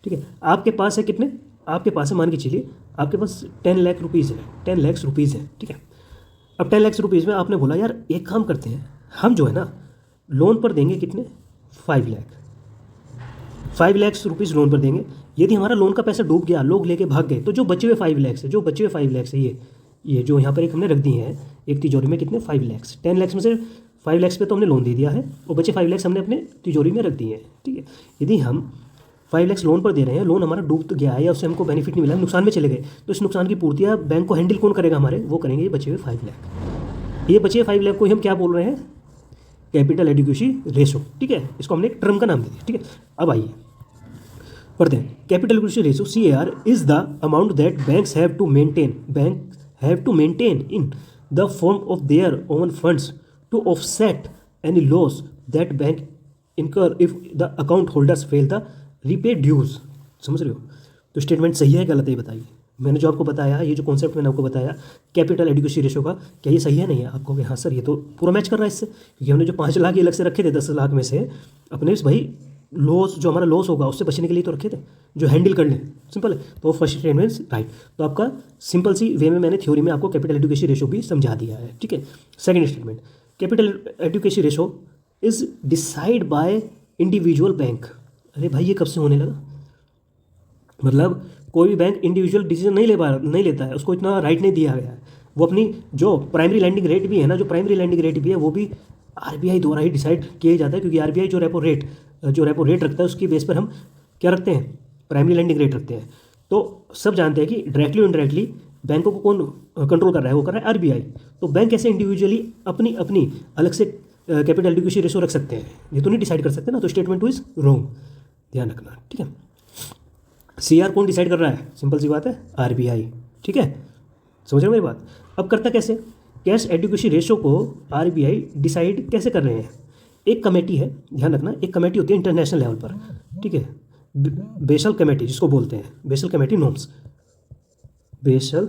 Speaker 1: ठीक है। आपके पास है कितने, आपके पास है मान के चलिए आपके पास 10 लाख रुपीज़ है, 10 लाख रुपीज़ है, ठीक है। अब 10 लाख रुपीज़ में आपने बोला यार एक काम करते हैं, हम जो है ना लोन पर देंगे कितने, 5 लाख, 5 लाख रुपीज़ लोन पर देंगे। यदि हमारा लोन का पैसा डूब गया, लोग लेके भाग गए, तो जो बचे हुए 5 लाख है, जो बचे हुए 5 लाख है, ये जो यहाँ पर एक हमने रख दी है एक तिजोरी में, कितने, 5 लाख, 10 लाख में से 5 लाख पे तो हमने लोन दे दिया है और बचे 5 लाख हमने अपने तिजोरी में रख दिए हैं, ठीक है। यदि हम 5 लाख लोन पर दे रहे हैं, लोन हमारा डूब गया है या उससे हमको बेनिफिट नहीं मिला, नुकसान में चले गए, तो इस नुकसान की पूर्ति बैंक को हैंडल कौन करेगा हमारे, वो करेंगे ये बचे हुए 5 लाख। ये बचे हुए 5 लाख को हम क्या बोल रहे हैं, कैपिटल एडुकेसी रेशो, ठीक है। इसको हमने एक टर्म का नाम दे दिया, ठीक है। अब आइए पढ़ते हैं। Capital adequacy ratio CAR is the amount that banks have to maintain in the form of their own funds to offset any loss that bank incur if the account holders fail the repay dues. समझ रहे हो। तो statement सही है गलत है बताइए। मैंने जो आपको बताया, ये जो कॉन्सेप्ट मैंने आपको बताया कैपिटल एडुकेसी रेशो का, क्या ये सही है नहीं है, आपको हाँ सर ये तो पूरा मैच कर रहा है इससे, क्योंकि हमने जो 5 लाख ये अलग से रखे थे 10 लाख में से अपने भाई लॉस, जो हमारा लॉस होगा उससे बचने के लिए तो रखे थे, जो हैंडल कर लें, सिंपल है। तो फर्स्ट स्टेटमेंट राइट। तो आपका सिंपल सी वे में मैंने थ्योरी में आपको कैपिटल एडुकेसी रेशो भी समझा दिया है, ठीक है। Second statement, capital adequacy ratio is decide by individual bank. अरे भाई ये कब से होने लगा? मतलब कोई भी बैंक इंडिविजुअल डिसीजन नहीं लेता है, उसको इतना राइट नहीं दिया गया है। वो अपनी जो प्राइमरी लैंडिंग रेट भी है ना, जो प्राइमरी लैंडिंग रेट भी है वो भी आरबीआई द्वारा ही डिसाइड किया जाता है, क्योंकि आरबीआई जो रेपो रेट रखता है उसकी बेस पर हम क्या रखते हैं, प्राइमरी लैंडिंग रेट रखते हैं। तो सब जानते हैं कि डायरेक्टली और इनडायरेक्टली बैंकों को कौन कंट्रोल कर रहा है, वो कर रहा है आरबीआई। तो बैंक कैसे इंडिविजुअली अपनी अपनी अलग से कैपिटल एडिक्वेसी रेशो रख सकते हैं, ये तो नहीं डिसाइड कर सकते ना। तो स्टेटमेंट टू इज रॉन्ग, ध्यान रखना, ठीक है। सीआर कौन डिसाइड कर रहा है? सिंपल सी बात है, आरबीआई, ठीक है। समझ रहे हो मेरी बात? अब करता कैसे? कैश एडिक्वेसी रेशो को आरबीआई डिसाइड कैसे कर रहे हैं? एक कमेटी है, ध्यान रखना, एक कमेटी होती है इंटरनेशनल लेवल पर, ठीक है, बेसल कमेटी जिसको बोलते हैं, basal committee norms, basal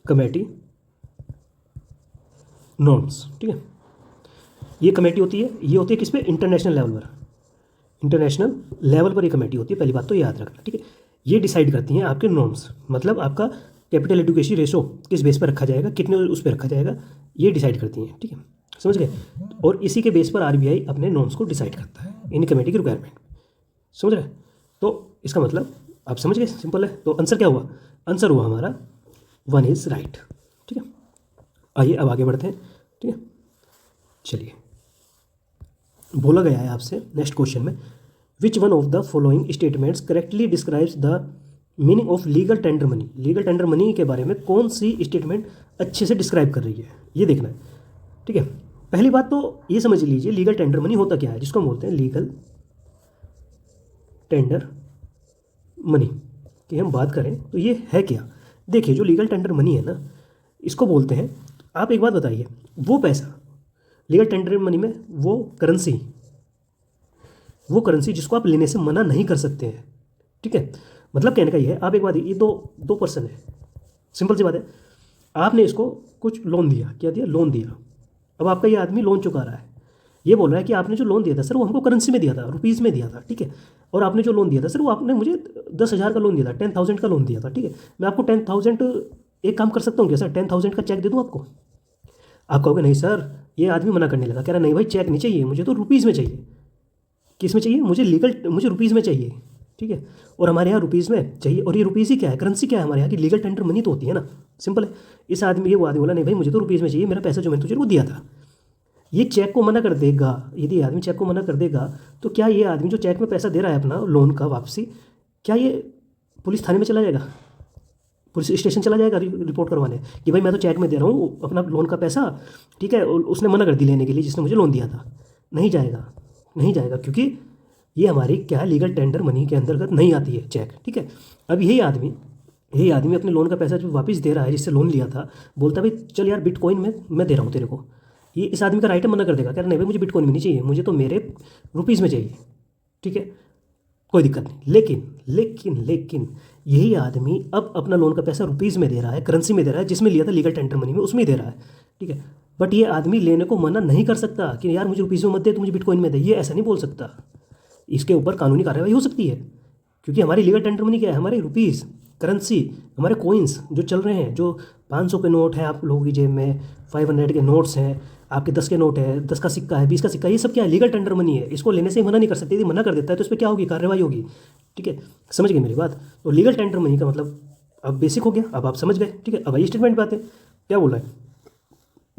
Speaker 1: committee norms, ठीक है। ये कमेटी होती है, ये होती है किस पे? इंटरनेशनल लेवल पर, इंटरनेशनल लेवल पर ये कमेटी होती है, पहली बात तो याद रखना, ठीक है। ये डिसाइड करती हैं आपके नॉर्म्स, मतलब आपका कैपिटल एडिक्वेसी रेशो किस बेस पर रखा जाएगा, कितने उस पर रखा जाएगा, ये डिसाइड करती हैं, ठीक है, समझ गए। और इसी के बेस पर आरबीआई अपने नॉर्म्स को डिसाइड करता है, इन कमेटी की रिक्वायरमेंट, समझ रहे। तो इसका मतलब आप समझ गए, सिंपल है। तो आंसर क्या हुआ? आंसर हुआ हमारा 1 इज राइट, ठीक है। आइए अब आगे बढ़ते हैं, ठीक है। चलिए, बोला गया है आपसे नेक्स्ट क्वेश्चन में, which one of the following statements correctly describes the meaning of legal tender money. Legal tender money के बारे में कौन सी स्टेटमेंट अच्छे से डिस्क्राइब कर रही है, ये देखना है, ठीक है। पहली बात तो ये समझ लीजिए लीगल टेंडर मनी होता क्या है, जिसको हम बोलते हैं लीगल टेंडर मनी की हम बात करें तो ये है क्या। देखिए, जो लीगल टेंडर मनी है ना, इसको बोलते हैं, आप एक बात बताइए, वो पैसा लीगल टेंडर मनी में वो करेंसी जिसको आप लेने से मना नहीं कर सकते हैं, ठीक है। मतलब कहने का ये है, आप एक बात, ये दो पर्सन है, सिंपल सी बात है, आपने इसको कुछ लोन दिया, क्या दिया? लोन दिया। अब आपका ये आदमी लोन चुका रहा है, ये बोल रहा है कि आपने जो लोन दिया था सर वो हमको करेंसी में दिया था, रुपीज़ में दिया था, ठीक है। और आपने जो लोन दिया था सर वो आपने मुझे 10,000 का लोन दिया था, 10,000 का लोन दिया था, ठीक है। मैं आपको 10,000, एक काम कर सकता हूँ क्या सर, 10,000 का चेक दे दूँ आपको? आप कहोगे नहीं सर, ये आदमी मना करने लगा, कह रहा नहीं भाई चेक नहीं चाहिए, मुझे तो रुपीज़ में चाहिए। किस में चाहिए? मुझे रुपीज़ में चाहिए, ठीक है। और हमारे यहाँ रुपीज़ में चाहिए, और ये रुपीज़ ही क्या है? करेंसी क्या है हमारे यहाँ की? लीगल टेंडर मनी तो होती है ना, सिंपल है। इस आदमी, ये वो आदमी बोला नहीं भाई मुझे तो रुपीज़ में चाहिए, मेरा पैसा जो मैंने तुझे वो दिया था। ये चेक को मना कर देगा, यदि आदमी चेक को मना कर देगा तो क्या ये आदमी जो चेक में पैसा दे रहा है अपना लोन का वापसी, क्या ये पुलिस थाने में चला जाएगा, पुलिस स्टेशन चला जाएगा रिपोर्ट करवाने कि भाई मैं तो चेक में दे रहा हूँ अपना लोन का पैसा, ठीक है, और उसने मना कर दी लेने के लिए जिसने मुझे लोन दिया था? नहीं जाएगा, नहीं जाएगा, क्योंकि ये हमारी क्या है, लीगल टेंडर मनी के अंतर्गत नहीं आती है चेक, ठीक है। अब यही आदमी अपने लोन का पैसा जो वापस दे रहा है, जिससे लोन लिया था, बोलता है भाई चल यार बिटकॉइन में मैं दे रहा हूँ तेरे को, ये इस आदमी का राइट है, मना कर देगा, कह रहा नहीं भाई मुझे बिटकॉइन में नहीं चाहिए, मुझे तो मेरे रुपीज़ में चाहिए, ठीक है, कोई दिक्कत नहीं। लेकिन यही आदमी अब अपना लोन का पैसा रुपीज़ में दे रहा है, करेंसी में दे रहा है, जिसमें लिया था लीगल टेंडर मनी में, उसमें ही दे रहा है, ठीक है। बट ये आदमी लेने को मना नहीं कर सकता कि यार मुझे रुपीज़ में मत दे, तो मुझे बिटकॉइन में दे, ये ऐसा नहीं बोल सकता। इसके ऊपर कानूनी कार्रवाई हो सकती है, क्योंकि हमारी लीगल टेंडर मनी क्या है? हमारे रुपीज़, करेंसी, हमारे कोइंस जो चल रहे हैं, जो 500 के नोट हैं आप लोगों की जेब में, 500 के नोट्स हैं, आपके 10 के नोट है, 10 का सिक्का है, 20 का सिक्का, ये सब क्या है? लीगल टेंडर मनी है, इसको लेने से मना नहीं कर सकते। यदि मना कर देता है तो इस पर क्या होगी? कार्रवाई होगी, ठीक है। समझ गए मेरी बात? तो लीगल टेंडर मनी का मतलब अब बेसिक हो गया, अब आप समझ गए, ठीक है। अब आइए स्टेटमेंट पे आते हैं, क्या बोल रहा है?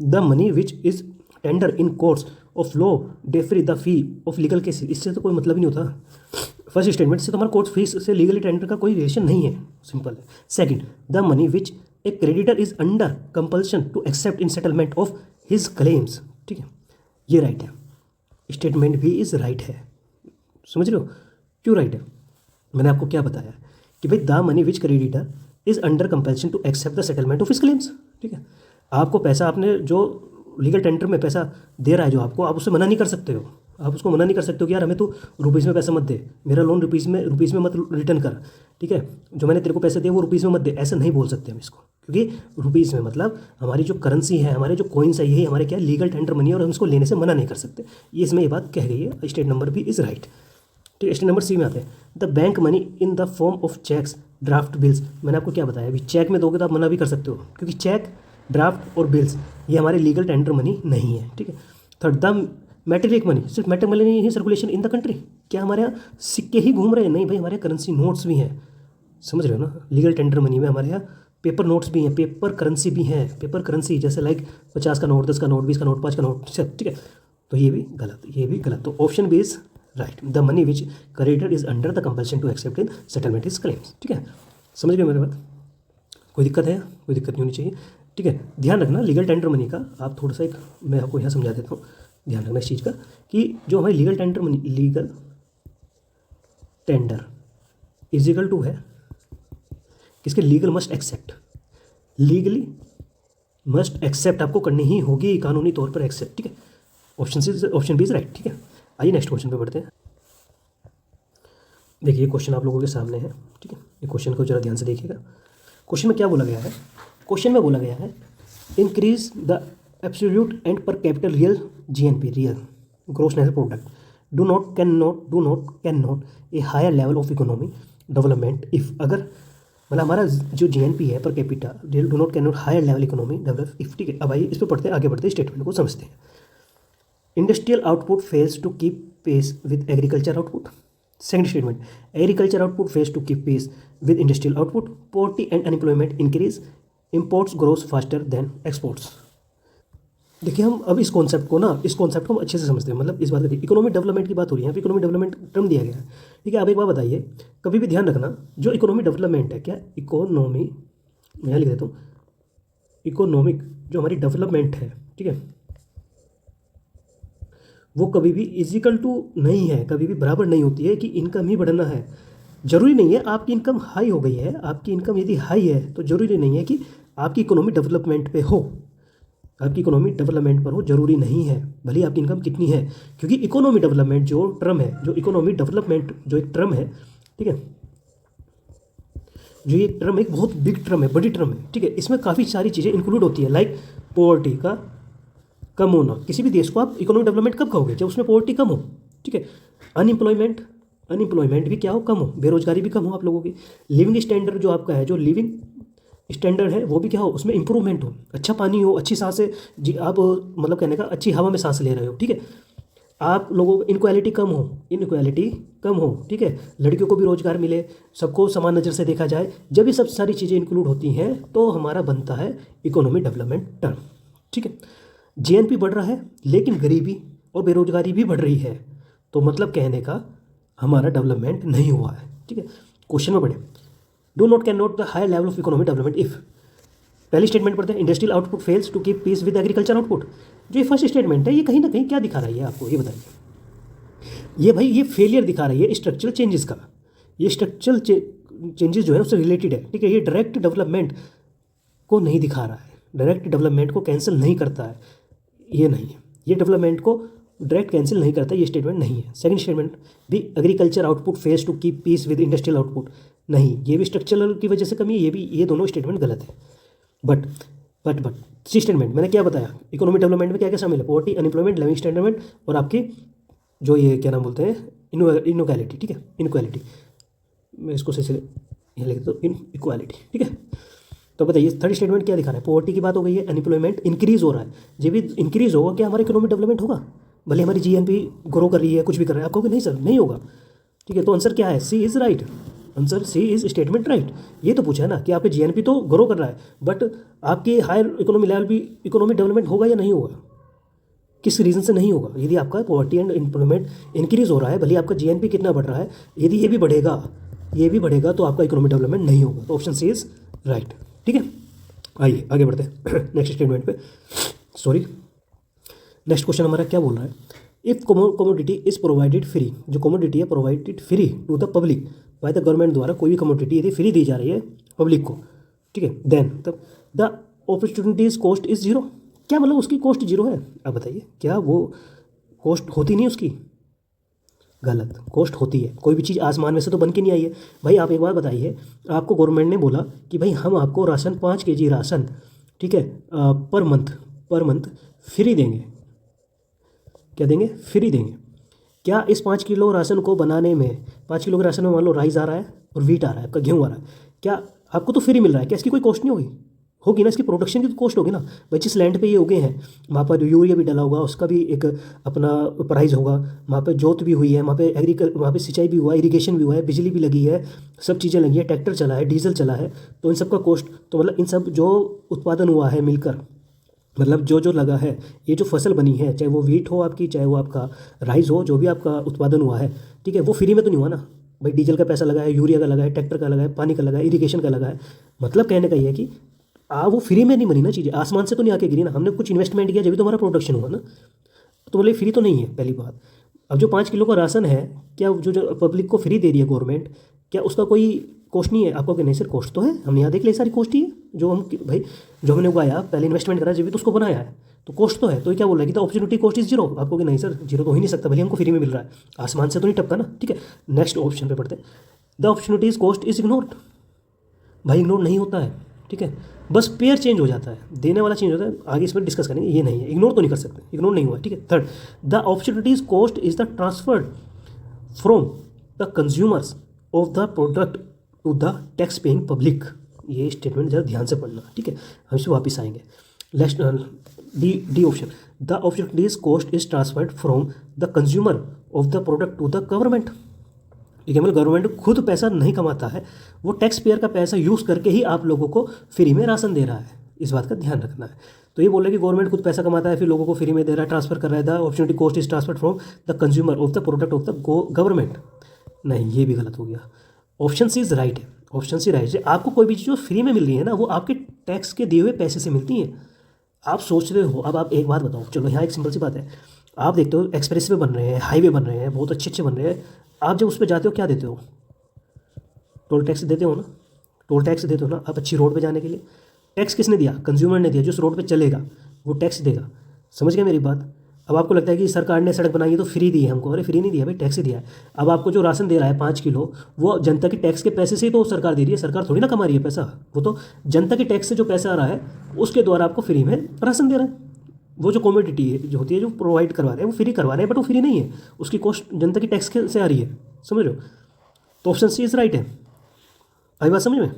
Speaker 1: The money which is tender in courts of law defray the fee of legal case. इससे तो कोई मतलब नहीं होता। फर्स्ट स्टेटमेंट से तो हमारा कोर्ट फीस से लीगली टेंडर का कोई रिलेशन नहीं है, सिंपल है। Second, the money which a creditor is under compulsion to accept in settlement of his claims, ठीक है, ये राइट है। स्टेटमेंट भी इज राइट है, समझ रहे हो क्यों राइट है? मैंने आपको क्या बताया कि भाई the money which creditor is under compulsion to accept the settlement of his claims, ठीक है। आपको पैसा, आपने जो लीगल टेंडर में पैसा दे रहा है जो आपको, आप उससे मना नहीं कर सकते हो। आप उसको मना नहीं कर सकते हो कि यार हमें तो रुपीज़ में पैसा मत दे, मेरा लोन रुपीज़ में मत रिटर्न कर, ठीक है, जो मैंने तेरे को पैसे दिए वो रुपीज़ में मत दे, ऐसा नहीं बोल सकते हम इसको, क्योंकि रुपीज़ में मतलब हमारी जो करेंसी है, हमारे जो कॉइन्स है, यही हमारे क्या लीगल टेंडर मनी है, और हम इसको लेने से मना नहीं कर सकते। ये इसमें ये बात कह गई है। State number B is right, ठीक है। स्टेट नंबर सी में आते हैं, the bank money in the form of cheques, draft, bills. मैंने आपको क्या बताया, अभी चेक में दोगे तो आप मना भी कर सकते हो, क्योंकि चेक, ड्राफ्ट और बिल्स ये हमारे लीगल टेंडर मनी नहीं है, ठीक है। थर्ड, द मेटेरिक मनी, सिर्फ मेटेरिक मनी नहीं है सर्कुलेशन इन द कंट्री। क्या हमारे यहाँ सिक्के ही घूम रहे हैं? नहीं भाई, हमारे करेंसी नोट्स भी हैं, समझ रहे हो ना। लीगल टेंडर मनी में हमारे यहाँ पेपर नोट्स भी हैं, पेपर करेंसी भी हैं। पेपर करेंसी जैसे लाइक 50 का नोट, 10 का नोट, 20 का नोट, 5 का नोट, सब ठीक है। तो ये भी गलत, ये भी गलत। तो option B is right, the money which creditor is under the compulsion to accept in settlement is claims. ठीक है, समझ गए मेरे बात? कोई दिक्कत है? कोई दिक्कत नहीं होनी चाहिए। ठीक है, ध्यान रखना लीगल टेंडर मनी का। आप थोड़ा सा एक मैं आपको यहाँ समझा देता हूँ, ध्यान रखना इस चीज़ का कि जो हमारी legal tender money, legal tender is equal to है किसके? Legal must accept, legally must accept आपको करनी ही होगी कानूनी तौर पर एक्सेप्ट। ठीक है, ऑप्शन बी इज राइट। ठीक है, आइए नेक्स्ट क्वेश्चन पे बढ़ते हैं। देखिए ये क्वेश्चन आप लोगों के सामने है। ठीक है, ये क्वेश्चन को जरा ध्यान से देखिएगा। क्वेश्चन में क्या बोला गया है? क्वेश्चन में बोला गया है increase the absolute and per capital real GNP, real gross national product, do not can not a higher level of economy development if, अगर मतलब हमारा जो जीएनपी है per capita real do not can not higher level economy develop if. ठीक है, अब आइए इस पर पढ़ते हैं, आगे बढ़ते हैं, स्टेटमेंट को समझते हैं। Industrial output fails to keep pace with agriculture output. Second statement, agriculture output fails to keep pace with industrial output, poverty and unemployment increase, imports grows faster than exports. देखिए हम अब इस कॉन्सेप्ट को हम अच्छे से समझते हैं। मतलब इस बात का इकोनॉमिक डेवलपमेंट की बात हो रही है, यहाँ इकोनॉमिक डेवलपमेंट टर्म दिया गया है। ठीक है, आप एक बात बताइए, कभी भी ध्यान रखना, जो इकोनॉमिक डेवलपमेंट है, क्या इकोनॉमी, मैं यहाँ लिख देता हूँ, इकोनॉमिक जो हमारी डेवलपमेंट है, ठीक है, वो कभी भी इजिकल टू नहीं है, कभी भी बराबर नहीं होती है कि इनकम ही बढ़ना है। जरूरी नहीं है आपकी इनकम हाई हो गई है, आपकी इनकम यदि हाई है तो जरूरी नहीं है कि आपकी इकोनॉमिक डेवलपमेंट पे हो, आपकी इकोनॉमी डेवलपमेंट पर हो, जरूरी नहीं है, भले आपकी इनकम कितनी है। क्योंकि इकोनॉमी डेवलपमेंट जो टर्म है, जो इकोनॉमी डेवलपमेंट जो एक टर्म है, ठीक है, जो ये टर्म एक बहुत बिग टर्म है, बड़ी टर्म है। ठीक है, इसमें काफ़ी सारी चीज़ें इंक्लूड होती है, लाइक पॉवर्टी का कम होना। किसी भी देश को आप इकोनॉमिक डेवलपमेंट कब कहोगे? जब उसमें पॉवर्टी कम हो। ठीक है, अनएम्प्लॉयमेंट भी क्या हो? कम हो, बेरोजगारी भी कम हो आप लोगों की। लिविंग स्टैंडर्ड जो आपका है, जो लिविंग स्टैंडर्ड है वो भी क्या हो? उसमें इंप्रूवमेंट हो, अच्छा पानी हो, अच्छी सांसें जी, आप मतलब कहने का अच्छी हवा में सांस ले रहे हो। ठीक है, आप लोगों को इनक्वालिटी कम हो। ठीक है, लड़कियों को भी रोजगार मिले, सबको समान नज़र से देखा जाए। जब ये सब सारी चीज़ें इंक्लूड होती हैं तो हमारा बनता है इकोनॉमिक डेवलपमेंट टर्म। ठीक है, जीएनपी बढ़ रहा है लेकिन गरीबी और बेरोजगारी भी बढ़ रही है, तो मतलब कहने का हमारा डेवलपमेंट नहीं हुआ है। ठीक है, क्वेश्चन में बढ़े, do not can not the higher level of economic development if. पहली स्टेटमेंट पढ़ते हैं, industrial output fails to keep peace with agriculture output. जो ये फर्स्ट स्टेटमेंट है, ये कहीं ना कहीं क्या दिखा रही है आपको, ये बताइए। ये भाई ये फेलियर दिखा रही है स्ट्रक्चरल चेंजेस का। ये स्ट्रक्चरल चेंजेस जो है उससे रिलेटेड है। ठीक है, ये डायरेक्ट डेवलपमेंट को नहीं दिखा रहा है, डायरेक्ट डेवलपमेंट को कैंसिल नहीं करता है, ये नहीं है, ये डेवलपमेंट को डायरेक्ट कैंसिल नहीं करता, ये स्टेटमेंट नहीं है। सेकंड स्टेटमेंट भी, agriculture output fails to keep peace with industrial output, नहीं, ये भी स्ट्रक्चरल की वजह से कमी है, ये दोनों स्टेटमेंट गलत है। बट सी स्टेटमेंट मैंने क्या बताया, इकोनॉमिक डेवलपमेंट में क्या क्या शामिल है? पॉवर्टी, अनएम्प्लॉयमेंट, लिविंग स्टैंडर्ड और आपकी जो ये क्या नाम बोलते हैं, इनक्वालिटी। ठीक है, इनक्वालिटी, मैं इसको से यहाँ लिख देता हूँ, इनक्वालिटी। ठीक है, तो बताइए थर्ड स्टेटमेंट क्या दिखा रहा है? पॉवर्टी की बात हो गई है, अनएम्प्लॉयमेंट इंक्रीज हो रहा है, जब भी इंक्रीज होगा क्या हमारा इकोनॉमिक डेवलपमेंट होगा? भले हमारी जीएनपी ग्रो कर रही है, कुछ भी कर रहा है, आप कहोगे नहीं सर नहीं होगा। ठीक है, तो आंसर क्या है? C is right, answer C is statement right. ये तो पूछा है ना कि आपके जीएनपी तो ग्रो कर रहा है, बट आपके हायर इकोनॉमी लेवल भी इकोनॉमिक डेवलपमेंट होगा या नहीं होगा? किस रीज़न से नहीं होगा? यदि आपका पॉवर्टी एंड एम्प्लॉयमेंट इंक्रीज हो रहा है, भले आपका जीएनपी कितना बढ़ रहा है, यदि ये भी बढ़ेगा तो आपका इकोनॉमिक डेवलपमेंट नहीं होगा। तो ऑप्शन सी इज राइट। ठीक है, आइए आगे बढ़ते हैं नेक्स्ट स्टेटमेंट पे। नेक्स्ट क्वेश्चन हमारा क्या बोल रहा है? If commodity is provided free, जो कमोडिटी है provided free to the public by the government द्वारा, कोई भी कमोडिटी यदि फ्री दी जा रही है पब्लिक को, ठीक है, देन तब the opportunities cost is zero. क्या मतलब उसकी कॉस्ट जीरो है? आप बताइए, क्या वो कॉस्ट होती नहीं उसकी? गलत, कॉस्ट होती है। कोई भी चीज़ आसमान में से तो बन के नहीं आई है भाई। आप एक बार बताइए, आपको गवर्नमेंट ने बोला कि भाई हम आपको राशन 5 kg राशन, ठीक है, पर मंथ फ्री देंगे। क्या देंगे? फ्री देंगे। क्या इस 5 किलो राशन को बनाने में, 5 किलो के राशन में मान लो राइस आ रहा है और वीट आ रहा है, आपका गेहूँ आ रहा है, क्या आपको तो फ्री मिल रहा है, क्या इसकी कोई कॉस्ट नहीं होगी? होगी ना, इसकी प्रोडक्शन की तो कॉस्ट होगी ना भाई। जिस लैंड पे ये उगे हैं वहाँ पर यूरिया भी डाला होगा, उसका भी एक अपना प्राइस होगा। वहाँ पे जोत भी हुई है, वहाँ पे सिंचाई भी हुआ, इरिगेशन भी हुआ है, बिजली भी लगी है, सब चीज़ें लगी है, ट्रैक्टर चला है, डीजल चला है। तो इन सब का कॉस्ट, तो मतलब इन सब जो उत्पादन हुआ है मिलकर, मतलब जो जो लगा है, ये जो फसल बनी है, चाहे वो वीट हो आपकी, चाहे वो आपका राइस हो, जो भी आपका उत्पादन हुआ है, ठीक है, वो फ्री में तो नहीं हुआ ना भाई। डीजल का पैसा लगा है, यूरिया का लगा है, ट्रैक्टर का लगा है, पानी का लगा है, इरिगेशन का लगा है। मतलब कहने का ये है कि वो फ्री में नहीं बनी ना चीज़ें, आसमान से तो नहीं आके गिरी ना, हमने कुछ इन्वेस्टमेंट किया जब भी तो हमारा प्रोडक्शन हुआ ना। तो बोले फ्री तो नहीं है, पहली बात। अब जो 5 किलो का राशन है, क्या जो जो पब्लिक को फ्री दे रही है गवर्नमेंट, क्या उसका कोई कॉस्ट नहीं है? आपको कि नहीं सर कॉस्ट तो है, हमने यहाँ देख लिया सारी कॉस्ट ही है। जो हम भाई जो हमने उगाया, पहले इन्वेस्टमेंट करा, जब भी तो उसको बनाया है, तो कॉस्ट तो है। तो ये क्या बोल रहा है कि the opportunity cost is zero. आपको कि नहीं सर जीरो तो हो ही नहीं सकता, भले हमको फ्री में मिल रहा है, आसमान से तो नहीं टपका ना, ठीक है। नेक्स्ट ऑप्शन पे पढ़ते हैं, the opportunities cost is ignored. भाई इग्नोर नहीं होता है, ठीक है, बस पेयर चेंज हो जाता है, देने वाला चेंज होता है। आगे इसमें डिस्कस करेंगे, ये नहीं है, इग्नोर तो नहीं कर सकते, इग्नोर नहीं हुआ, ठीक है। Third, the opportunities cost is the transferred from the consumers of the product to the tax paying public. ये स्टेटमेंट जरा ध्यान से पढ़ना, ठीक है, हम इसे वापस आएंगे। लेस्ट D option, the opportunities cost is transferred from the consumer of the product to the government. ठीक है, मतलब गवर्नमेंट खुद पैसा नहीं कमाता है, वो टैक्स पेयर का पैसा यूज़ करके ही आप लोगों को फ्री में राशन दे रहा है, इस बात का ध्यान रखना है। तो ये बोल रहे कि गवर्नमेंट खुद पैसा कमाता है फिर लोगों को फ्री में दे रहा है, ट्रांसफर कर रहा है। The opportunity cost is transfer from the consumer of the product of the government. नहीं, ये भी गलत हो गया। ऑप्शन सी इज राइट है, ऑप्शन सी राइट है। आपको कोई भी चीज़ जो फ्री में मिल रही है ना, वो आपके टैक्स के दिए हुए पैसे से मिलती हैं। आप सोच रहे हो, अब आप एक बात बताओ, चलो यहाँ एक सिंपल सी बात है, आप देखते हो एक्सप्रेस वे बन रहे हैं, हाईवे बन रहे हैं, बहुत अच्छे अच्छे बन रहे हैं, आप जब उस पर जाते हो क्या देते हो? टोल टैक्स देते हो ना, टोल टैक्स देते हो ना आप अच्छी रोड पे जाने के लिए। टैक्स किसने दिया? कंज्यूमर ने दिया, जो उस रोड पे चलेगा वो टैक्स देगा। समझ गए मेरी बात? अब आपको लगता है कि सरकार ने सड़क बनाई है तो फ्री दी है हमको, अरे फ्री नहीं दिया भाई, टैक्स ही दिया है। अब आपको जो राशन दे रहा है 5 किलो, वो जनता के टैक्स के पैसे से ही तो सरकार दे रही है, सरकार थोड़ी ना कमा रही है पैसा, वो तो जनता के टैक्स से जो पैसा आ रहा है उसके द्वारा आपको फ्री में राशन दे रहा है। वो जो कॉमोडिटी है जो होती है, जो प्रोवाइड करवा रहे हैं, वो फ्री करवा रहे हैं, बट वो फ्री नहीं है, उसकी कॉस्ट जनता की टैक्स से आ रही है। समझ रहे हो? तो ऑप्शन सी इज राइट है। आई बात समझ में?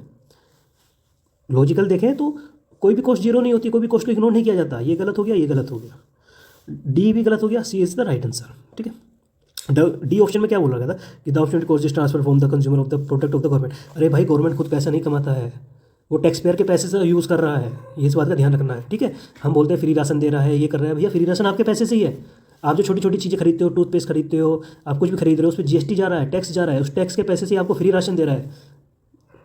Speaker 1: लॉजिकल देखें तो कोई भी कॉस्ट जीरो नहीं होती, कोई भी कॉस्ट को इग्नोर नहीं किया जाता। ये गलत हो गया, ये गलत हो गया, डी भी गलत हो गया, सी इज द राइट आंसर, ठीक है। डी ऑप्शन में क्या बोला गया था कि the option cost is transfer from the consumer of the product of the government. अरे भाई गवर्नमेंट खुद पैसा नहीं कमाता है, वो टैक्स पेयर के पैसे से यूज़ कर रहा है, ये इस बात का ध्यान रखना है, ठीक है। हम बोलते हैं फ्री राशन दे रहा है, ये कर रहा है, भैया फ्री राशन आपके पैसे से ही है। आप जो छोटी छोटी चीज़ें खरीदते हो, टूथपेस्ट खरीदते हो, आप कुछ भी खरीद रहे हो, उस पर जीएसटी जा रहा है, टैक्स जा रहा है, उस टैक्स के पैसे से ही आपको फ्री राशन दे रहा है।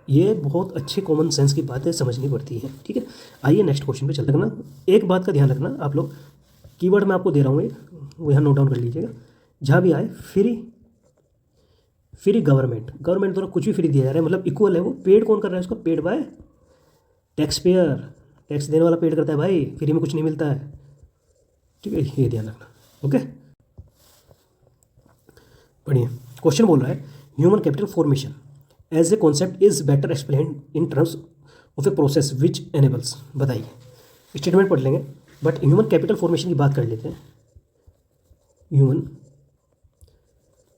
Speaker 1: ये बहुत अच्छे कॉमन सेंस की बातें समझनी पड़ती है, ठीक है। आइए नेक्स्ट क्वेश्चन पे चलते रखना। एक बात का ध्यान रखना आप लोग, कीवर्ड मैं आपको दे रहा हूँ एक, वो यहाँ नोट डाउन कर लीजिएगा। जहाँ भी आए फ्री, फ्री गवर्नमेंट, गवर्नमेंट द्वारा कुछ भी फ्री दिया जा रहा है, मतलब इक्वल है। वो पेड कौन कर रहा है उसको? Paid by tax payer, tax देने वाला पेड करता है भाई, फ्री में कुछ नहीं मिलता है, ठीक है, ये ध्यान रखना। ओके, बढ़िया। क्वेश्चन बोल रहा है human capital formation as a concept is better explain in terms of a process which enables. बताइए, स्टेटमेंट पढ़ लेंगे बट ह्यूमन कैपिटल फॉर्मेशन की बात कर लेते हैं। ह्यूमन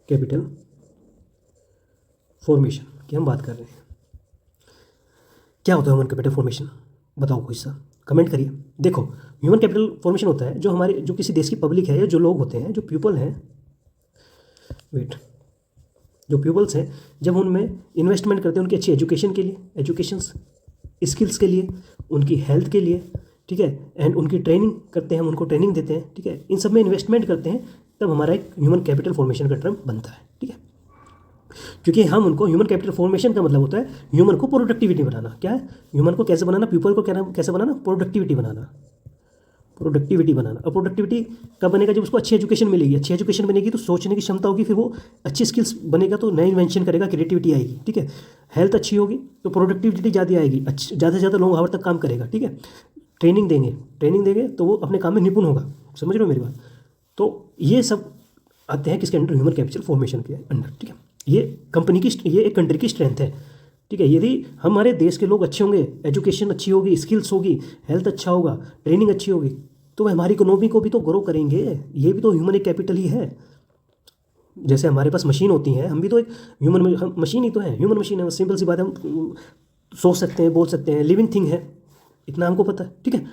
Speaker 1: कैपिटल फॉर्मेशन की हम बात कर रहे हैं। क्या होता है ह्यूमन कैपिटल फॉर्मेशन? बताओ कोई सा, कमेंट करिए। देखो, ह्यूमन कैपिटल फॉर्मेशन होता है जो हमारे, जो किसी देश की पब्लिक है या जो लोग होते हैं, जो पीपल हैं, वेट, जो पीपल्स हैं, जब उनमें इन्वेस्टमेंट करते हैं उनकी अच्छी एजुकेशन के लिए, एजुकेशन स्किल्स के लिए, उनकी हेल्थ के लिए, ठीक है, एंड उनकी ट्रेनिंग करते हैं, हम उनको ट्रेनिंग देते हैं, ठीक है, इन सब में इन्वेस्टमेंट करते हैं, तब हमारा एक ह्यूमन कैपिटल फॉर्मेशन का टर्म बनता है, ठीक है। क्योंकि हम उनको, ह्यूमन कैपिटल फॉर्मेशन का मतलब होता है ह्यूमन को प्रोडक्टिविटी बनाना। क्या है? ह्यूमन को कैसे बनाना? पीपल को कैसे बनाना? प्रोडक्टिविटी बनाना, प्रोडक्टिविटी बनाना। और प्रोडक्टिविटी कब बनेगा? जब उसको अच्छी एजुकेशन मिलेगी, अच्छी एजुकेशन बनेगी तो सोचने की क्षमता होगी, फिर वो अच्छी स्किल्स बनेगा तो नए इन्वेंशन करेगा, क्रिएटिविटी आएगी, ठीक है। हेल्थ अच्छी होगी तो प्रोडक्टिविटी ज़्यादा आएगी, ज़्यादा से ज़्यादा लॉन्ग आवर तक काम करेगा, ठीक है। ट्रेनिंग देंगे तो वो अपने काम में निपुण होगा। समझ रहे हो मेरी बात? तो ये सब आते हैं किसके अंडर? ह्यूमन कैपिटल फॉर्मेशन के अंडर, ठीक है। ये कंपनी की, ये एक कंट्री की स्ट्रेंथ है, ठीक है। यदि हमारे देश के लोग अच्छे होंगे, एजुकेशन अच्छी होगी, स्किल्स होगी, हेल्थ अच्छा होगा, ट्रेनिंग अच्छी होगी, तो वह हमारी इकोनॉमी को भी तो ग्रो करेंगे। ये भी तो ह्यूमन एक कैपिटल ही है। जैसे हमारे पास मशीन होती हैं, हम भी तो एक ह्यूमन मशीन ही तो है, ह्यूमन मशीन है। सिंपल सी बात है, हम सोच सकते हैं, बोल सकते हैं, लिविंग थिंग है, इतना हमको पता है, ठीक है।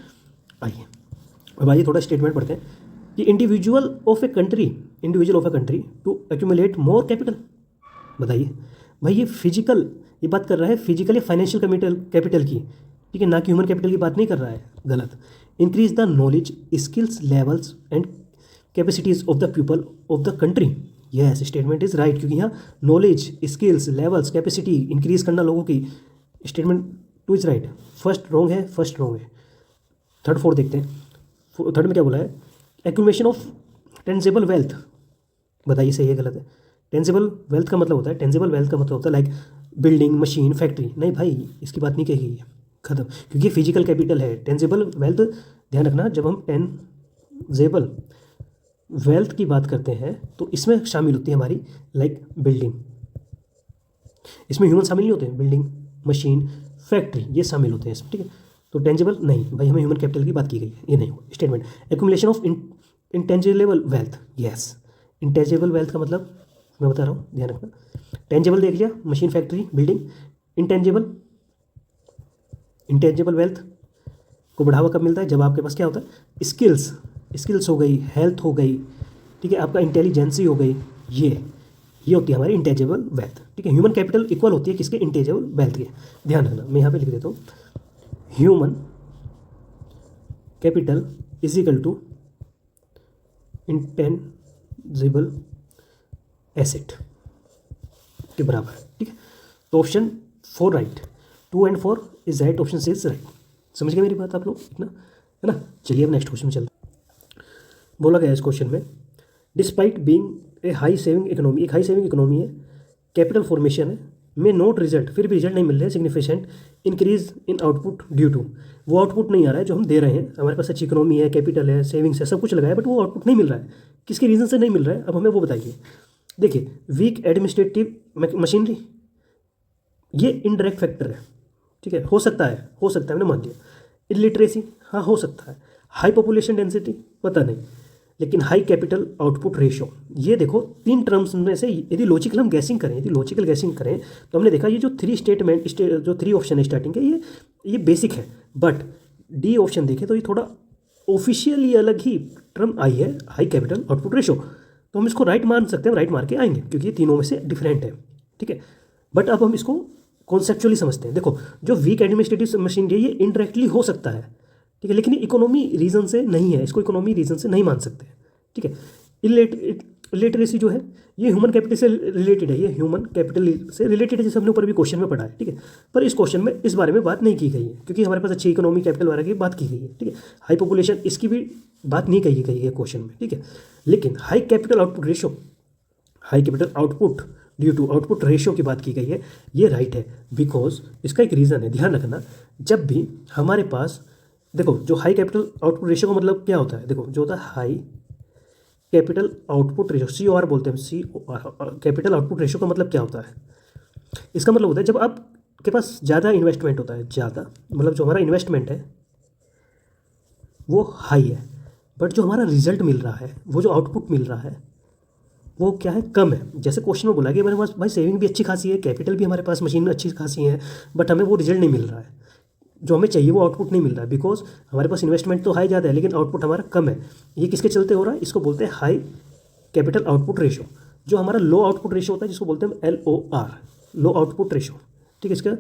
Speaker 1: आइए अब आइए थोड़ा स्टेटमेंट पढ़ते हैं कि individual of a country to accumulate more capital. बताइए भाई, ये फिजिकल, ये बात कर रहा है फिजिकल या फाइनेंशियल कैपिटल की, ठीक है, ना कि ह्यूमन कैपिटल की बात नहीं कर रहा है, गलत। Increase the knowledge, skills levels and capacities of the people of the country. Yes, statement is right, क्योंकि यहाँ knowledge, skills, levels, capacity increase करना लोगों की, statement two is right. First wrong है, फर्स्ट रॉन्ग है। थर्ड फोर्थ देखते हैं। Third में क्या बोला है, एक्यूमुलेशन ऑफ टेंजिबल वेल्थ। बताइए सही है गलत है। टेंजिबल वेल्थ का मतलब होता है, टेंजिबल वेल्थ का मतलब होता है लाइक बिल्डिंग, मशीन, फैक्ट्री। नहीं भाई, इसकी बात नहीं कही गई है, खत्म, क्योंकि फिजिकल कैपिटल है। टेंजिबल वेल्थ ध्यान रखना, जब हम टेंजिबल वेल्थ की बात करते हैं तो इसमें शामिल होती है हमारी लाइक बिल्डिंग, इसमें ह्यूमन शामिल नहीं होते, बिल्डिंग, मशीन, फैक्ट्री ये शामिल होते हैं इसमें, ठीक है। तो टेंजिबल नहीं भाई, हमें ह्यूमन कैपिटल की बात की गई है, ये नहीं हो statement. Accumulation of intangible wealth, yes, intangible wealth का मतलब मैं बता रहा हूँ, ध्यान रखना। टेंजिबल देख लिया, machine, factory, building. Intangible wealth को बढ़ावा कब मिलता है, जब आपके पास क्या होता है, स्किल्स हो गई, हेल्थ हो गई, ठीक है, आपका इंटेलिजेंसी हो गई, ये होती है हमारी इंटेंजिबल वेल्थ, ठीक है। ह्यूमन कैपिटल इक्वल होती है किसके, इंटेंजिबल वेल्थ के। ध्यान रखना, मैं यहाँ पे लिख देता हूँ, human capital is equal to intangible asset के बराबर, ठीक है। तो option 4 right, 2 and 4 is right, option C is right. समझ गए मेरी बात आप लोग, इतना है ना। चलिए अब नेक्स्ट क्वेश्चन में चलते हैं। बोला गया इस क्वेश्चन में, despite being a high saving economy, एक हाई सेविंग इकोनॉमी है, कैपिटल फॉर्मेशन है, में नोट रिजल्ट, फिर भी रिजल्ट नहीं मिल रहे हैं, significant increase in output due to, वो आउटपुट नहीं आ रहा है जो हम दे रहे हैं, हमारे पास अच्छी इकोनॉमी है, कैपिटल है, सेविंग्स है, सब कुछ लगाया, बट वो आउटपुट नहीं मिल रहा है, किसके रीज़न से नहीं मिल रहा है, अब हमें वो बताइए। देखिए, वीक एडमिनिस्ट्रेटिव मशीनरी, ये इनडायरेक्ट फैक्टर है, ठीक है, हो सकता है मैंने मान लिया। इलिटरेसी, हाँ हो सकता है। हाई पॉपुलेशन डेंसिटी, पता नहीं, लेकिन हाई कैपिटल आउटपुट रेशो, ये देखो 3 टर्म्स में से यदि लॉजिकल गैसिंग करें तो हमने देखा ये जो 3 स्टेटमेंट, जो 3 ऑप्शन है स्टार्टिंग के, ये बेसिक है, बट डी ऑप्शन देखें तो ये थोड़ा ऑफिशियली अलग ही टर्म आई है, हाई कैपिटल आउटपुट रेशो, तो हम इसको राइट मान सकते हैं, राइट मार के आएंगे, क्योंकि ये तीनों में से डिफरेंट है, ठीक है। बट अब हम इसको कॉन्सेप्चुअली समझते हैं। देखो, जो वीक एडमिनिस्ट्रेटिव मशीनरी है ये इनडायरेक्टली हो सकता है, ठीक है, लेकिन इकोनॉमी रीजन से नहीं है, इसको इकोनॉमी रीजन से नहीं मान सकते, ठीक है। इलिटरेसी जो है ये ह्यूमन कैपिटल से रिलेटेड है, ये ह्यूमन कैपिटल से रिलेटेड है, जैसे हमने ऊपर भी क्वेश्चन में पढ़ा है, ठीक है। पर इस क्वेश्चन में इस बारे में बात नहीं की गई है, क्योंकि हमारे पास अच्छी इकोनॉमी, कैपिटल वगैरह की बात की गई है, ठीक है। हाई पॉपुलेशन, इसकी भी बात नहीं कही गई है क्वेश्चन में, ठीक है। लेकिन high capital output ratio, high capital output due to output ratio की बात की गई है, ये राइट है, बिकॉज इसका एक रीज़न है, ध्यान रखना। जब भी हमारे पास, देखो, जो हाई कैपिटल आउटपुट रेशियो का मतलब क्या होता है, देखो जो होता है high capital output ratio, COR बोलते हैं, COR, कैपिटल आउटपुट रेशियो का मतलब क्या होता है, इसका मतलब होता है जब आपके पास ज़्यादा इन्वेस्टमेंट होता है, ज़्यादा मतलब जो हमारा इन्वेस्टमेंट है वो हाई है, बट जो हमारा रिजल्ट मिल रहा है, वो जो आउटपुट मिल रहा है वो क्या है, कम है। जैसे क्वेश्चन में बोला कि हमारे पास भाई सेविंग भी अच्छी खासी है, कैपिटल भी हमारे पास, मशीन अच्छी खासी है, बट हमें वो रिजल्ट नहीं मिल रहा है, जो हमें चाहिए वो आउटपुट नहीं मिल रहा है, बिकॉज हमारे पास इन्वेस्टमेंट तो हाई ज़्यादा है लेकिन आउटपुट हमारा कम है। ये किसके चलते हो रहा है, इसको बोलते हैं हाई कैपिटल आउटपुट रेशो। जो हमारा लो आउटपुट रेशो होता है जिसको बोलते हैं LOR, लो आउटपुट रेशो, ठीक है, इसका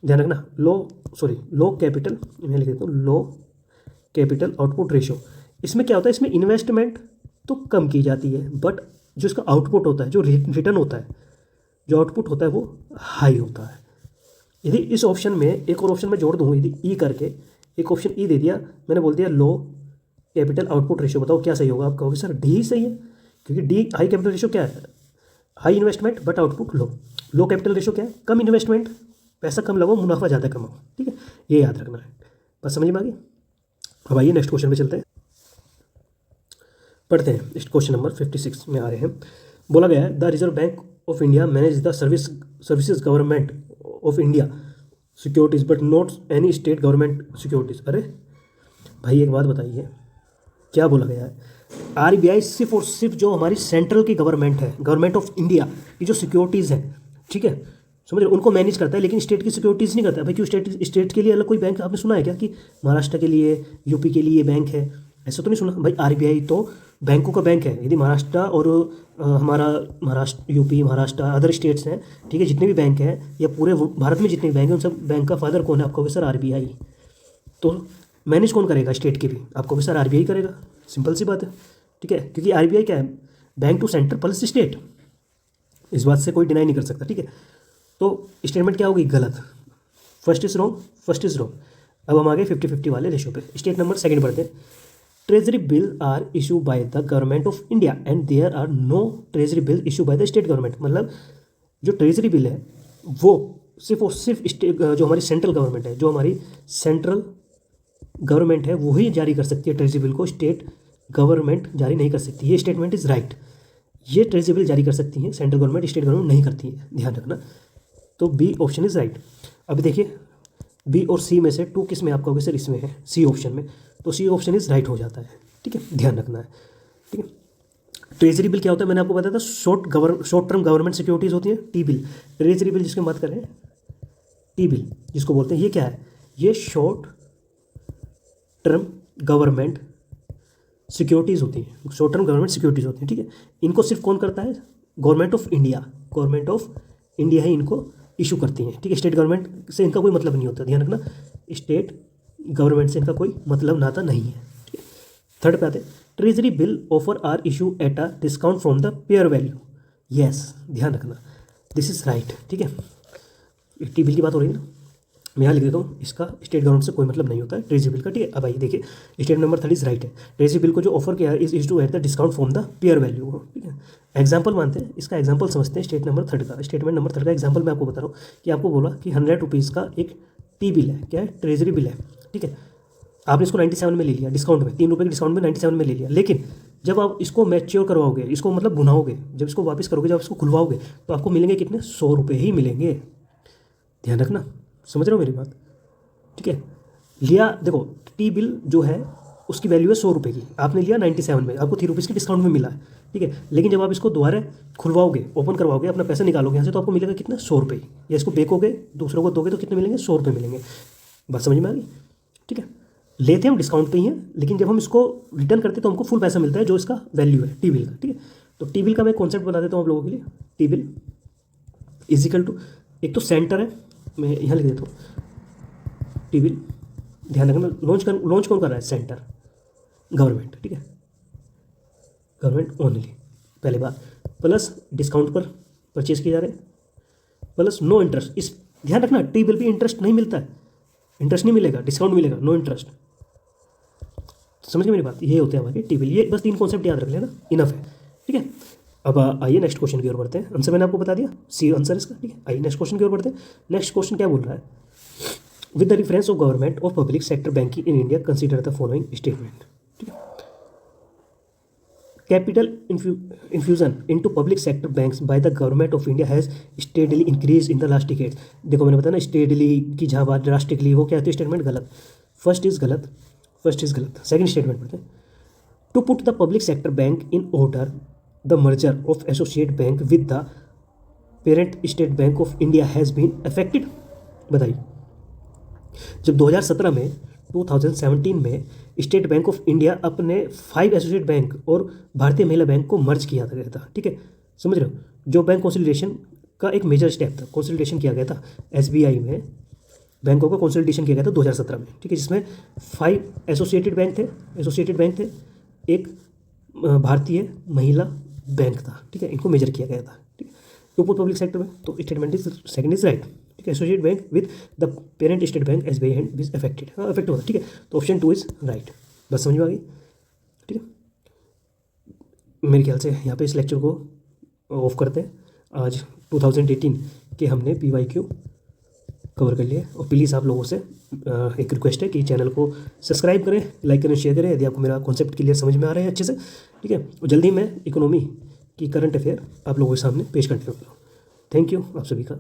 Speaker 1: ध्यान रखना। लो कैपिटल, मैं लिख देता हूँ, लो कैपिटल आउटपुट रेशो, इसमें क्या होता है, इसमें इन्वेस्टमेंट तो कम की जाती है, बट जो इसका आउटपुट होता है, जो रिटर्न होता है, जो आउटपुट होता है वो हाई होता है। यदि इस ऑप्शन में एक और ऑप्शन में जोड़ दूँ, यदि ई करके एक ऑप्शन ई दे दिया, मैंने बोल दिया लो कैपिटल आउटपुट रेशियो, बताओ क्या सही होगा, आप कहोगे सर डी ही सही है, क्योंकि डी हाई कैपिटल रेशियो क्या है, high investment but output low. Low capital ratio क्या है, कम इन्वेस्टमेंट, पैसा कम लगाओ, मुनाफा ज़्यादा कमाओ, ठीक है, ये याद रखना है, बस समझ में आ गई। अब आइए नेक्स्ट क्वेश्चन पे चलते हैं, पढ़ते हैं। इस क्वेश्चन नंबर 56 में आ रहे हैं। बोला गया है, the reserve bank of India manage the services government of India securities but not any state government securities. अरे भाई एक बात बताइए, क्या बोला गया है, RBI सिर्फ और सिर्फ जो हमारी सेंट्रल की गवर्नमेंट है, गवर्नमेंट ऑफ इंडिया की जो सिक्योरिटीज़ हैं, ठीक है, समझ रहे हो, उनको मैनेज करता है, लेकिन स्टेट की सिक्योरिटीज़ नहीं करता। भाई क्यों, स्टेट के लिए अलग कोई बैंक आपने सुना है क्या कि महाराष्ट्र के लिए, यूपी के लिए बैंक है? ऐसा तो नहीं सुना भाई। आरबीआई तो बैंकों का बैंक है। यदि महाराष्ट्र और हमारा Maharashtra, UP, Maharashtra, other states हैं, ठीक है, जितने भी बैंक हैं या पूरे भारत में जितने भी बैंक हैं, उन सब बैंक का फादर कौन है? आपको सर आरबीआई। तो मैनेज कौन करेगा स्टेट के भी? आपको सर आरबीआई करेगा। सिंपल सी बात है, ठीक है, क्योंकि आरबीआई क्या है? Bank to centre plus state. इस बात से कोई डिनाई नहीं कर सकता, ठीक है। तो स्टेटमेंट क्या होगी? गलत। First is wrong, first is wrong. अब हम आगे 50-50 वाले रेशो पे। स्टेट नंबर सेकंड पढ़ते हैं। Treasury bill are issue by the government of India and there are no treasury bill issue by the state government. मतलब जो ट्रेजरी बिल है वो सिर्फ और सिर्फ जो हमारी सेंट्रल गवर्नमेंट है, जो हमारी सेंट्रल गवर्नमेंट है, वो ही जारी कर सकती है ट्रेजरी बिल को। स्टेट गवर्नमेंट जारी नहीं कर सकती। ये स्टेटमेंट इज राइट। ये ट्रेजरी बिल जारी कर सकती है सेंट्रल गवर्नमेंट, स्टेट गवर्नमेंट नहीं करती है, ध्यान रखना। तो बी ऑप्शन इज राइट। अभी देखिए बी और सी में से 2 किस में आपका होगा सर? इसमें है, सी ऑप्शन में। तो सी ऑप्शन इज राइट हो जाता है, ठीक है, ध्यान रखना है, ठीक है। ट्रेजरी बिल क्या होता है? मैंने आपको बताया था, शॉर्ट टर्म गवर्नमेंट सिक्योरिटीज होती है, टी बिल। ट्रेजरी बिल जिसकी बात कर रहे हैं, टी बिल जिसको बोलते हैं, ये क्या है? ये शॉर्ट टर्म गवर्नमेंट सिक्योरिटीज़ होती हैं, शॉर्ट टर्म गवर्नमेंट सिक्योरिटीज़ होती हैं, ठीक है। इनको सिर्फ कौन करता है? Government of India. Government of India ही इनको इशू करती हैं, ठीक है। स्टेट गवर्नमेंट से इनका कोई मतलब नहीं होता, ध्यान रखना। स्टेट गवर्नमेंट से इनका कोई मतलब नाता नहीं है, ठीक है। थर्ड पे आते हैं। Treasury bill offer are issue at a discount from the payer value. Yes, ध्यान रखना, दिस इज राइट, ठीक है। टी बिल की बात हो रही है ना, मैं यहाँ लिख देता हूँ, इसका स्टेट गवर्नमेंट से कोई मतलब नहीं होता है ट्रेजरी बिल का, ठीक है। अब आइए देखिए, स्टेट नंबर 30 राइट है। ट्रेजरी बिल को जो ऑफर किया है is to at the discount from the payer value, ठीक है। एग्जाम्पल मानते हैं, इसका एग्जाम्पल समझते हैं स्टेट नंबर 3 का। स्टेटमेंट नंबर 3 का एग्जाम्पल मैं आपको बता रहा हूँ कि आपको बोला कि 100 रुपीज़ का एक टी बिल है, क्या है? ट्रेजरी बिल है, ठीक है। आपने इसको 97 में ले लिया, डिस्काउंट में, 3 रुपये के डिस्काउंट में 97 में ले लिया। लेकिन जब आप इसको मैच्योर करवाओगे, इसको मतलब भुनाओगे, जब इसको वापस करोगे, जब इसको खुलवाओगे, तो आपको मिलेंगे कितने? 100 रुपये ही मिलेंगे, ध्यान रखना। समझ रहे हो मेरी बात, ठीक है। लिया, देखो टी बिल जो है उसकी वैल्यू है 100 रुपये की, आपने लिया 97 में, आपको 3 रुपीज़ के डिस्काउंट में मिला है, ठीक है। लेकिन जब आप इसको दोबारा खुलवाओगे, ओपन करवाओगे, अपना पैसा निकालोगे यहाँ से, तो आपको मिलेगा कितना? 100 रुपये। या इसको बेचोगे, दूसरों को दोगे, तो कितने मिलेंगे? 100 रुपये मिलेंगे। बात समझ में आ गई, ठीक है। लेते हम डिस्काउंट पे ही हैं, लेकिन जब हम इसको रिटर्न करते हैं तो हमको फुल पैसा मिलता है जो इसका वैल्यू है टी बिल का, ठीक है। तो टी बिल का मैं कॉन्सेप्ट बता देता हूँ आप लोगों के लिए। टी बिल इजिकल टू, एक तो सेंटर है, मैं यहाँ लिख देता हूँ टी बिल, ध्यान रखना। लॉन्च कौन कर रहा है? सेंटर गवर्नमेंट, ठीक है, गवर्नमेंट ओनली, पहली बात। प्लस डिस्काउंट पर परचेज किए जा रहे हैं, प्लस नो इंटरेस्ट। इस ध्यान रखना, टी बिल भी इंटरेस्ट नहीं मिलता है, इंटरेस्ट नहीं मिलेगा, डिस्काउंट मिलेगा, नो इंटरेस्ट। समझ गए मेरी बात? ये होते हैं हमारे टी बिल। ये बस 3 कॉन्सेप्ट याद रख लेना, इनफ है, ठीक है। अब आइए नेक्स्ट क्वेश्चन की ओर बढ़ते हैं। आंसर मैंने आपको बता दिया, सी आंसर इसका, ठीक है। आइए नेक्स्ट क्वेश्चन की ओर बढ़ते हैं। नेक्स्ट क्वेश्चन क्या बोल रहा है? With the reference of government of public sector banking in India consider the following statement, ठीक है। Capital infusion into public sector banks bye the government of India has steadily increase in the last decades. देखो मैंने बताया ना, steadily की जहाँ बात drastically, वो क्या होती है? स्टेटमेंट गलत, फर्स्ट इज गलत, फर्स्ट इज गलत। सेकंड स्टेटमेंट पढ़ते हैं। To put the public sector bank in order the merger of associate bank with the parent state bank of India has been affected. बताइए, जब 2017 में स्टेट बैंक ऑफ इंडिया अपने 5 associate bank और भारतीय महिला bank को मर्ज किया गया था, ठीक है, समझ रहे हो? जो बैंक कंसोलिडेशन का एक मेजर स्टेप था, कंसोलिडेशन किया गया था एसबीआई में, बैंकों का कंसोलिडेशन किया गया था 2017 में, ठीक है, जिसमें 5 एसोसिएटेड बैंक थे, एक भारतीय महिला बैंक था, ठीक है, इनको मेजर किया गया था, ठीक है, टू पुट पब्लिक सेक्टर में। तो statement is second is right, ठीक है। Associate bank with the parent state bank SBI and is affected, हाँ अफेक्ट होता है, ठीक है। तो ऑप्शन 2 इज राइट। बस समझ में आ गई, ठीक है। मेरे ख्याल से यहाँ पे इस लेक्चर को ऑफ करते हैं। आज 2018 के हमने PYQ कवर कर लिया। और प्लीज़ आप लोगों से एक रिक्वेस्ट है कि चैनल को सब्सक्राइब करें, लाइक करें, शेयर करें यदि आपको मेरा कॉन्सेप्ट क्लियर समझ में आ रहा है अच्छे से, ठीक है। और जल्दी मैं इकोनॉमी की करंट अफेयर आप लोगों के सामने पेश करने वाला हूँ। थैंक यू आप सभी का।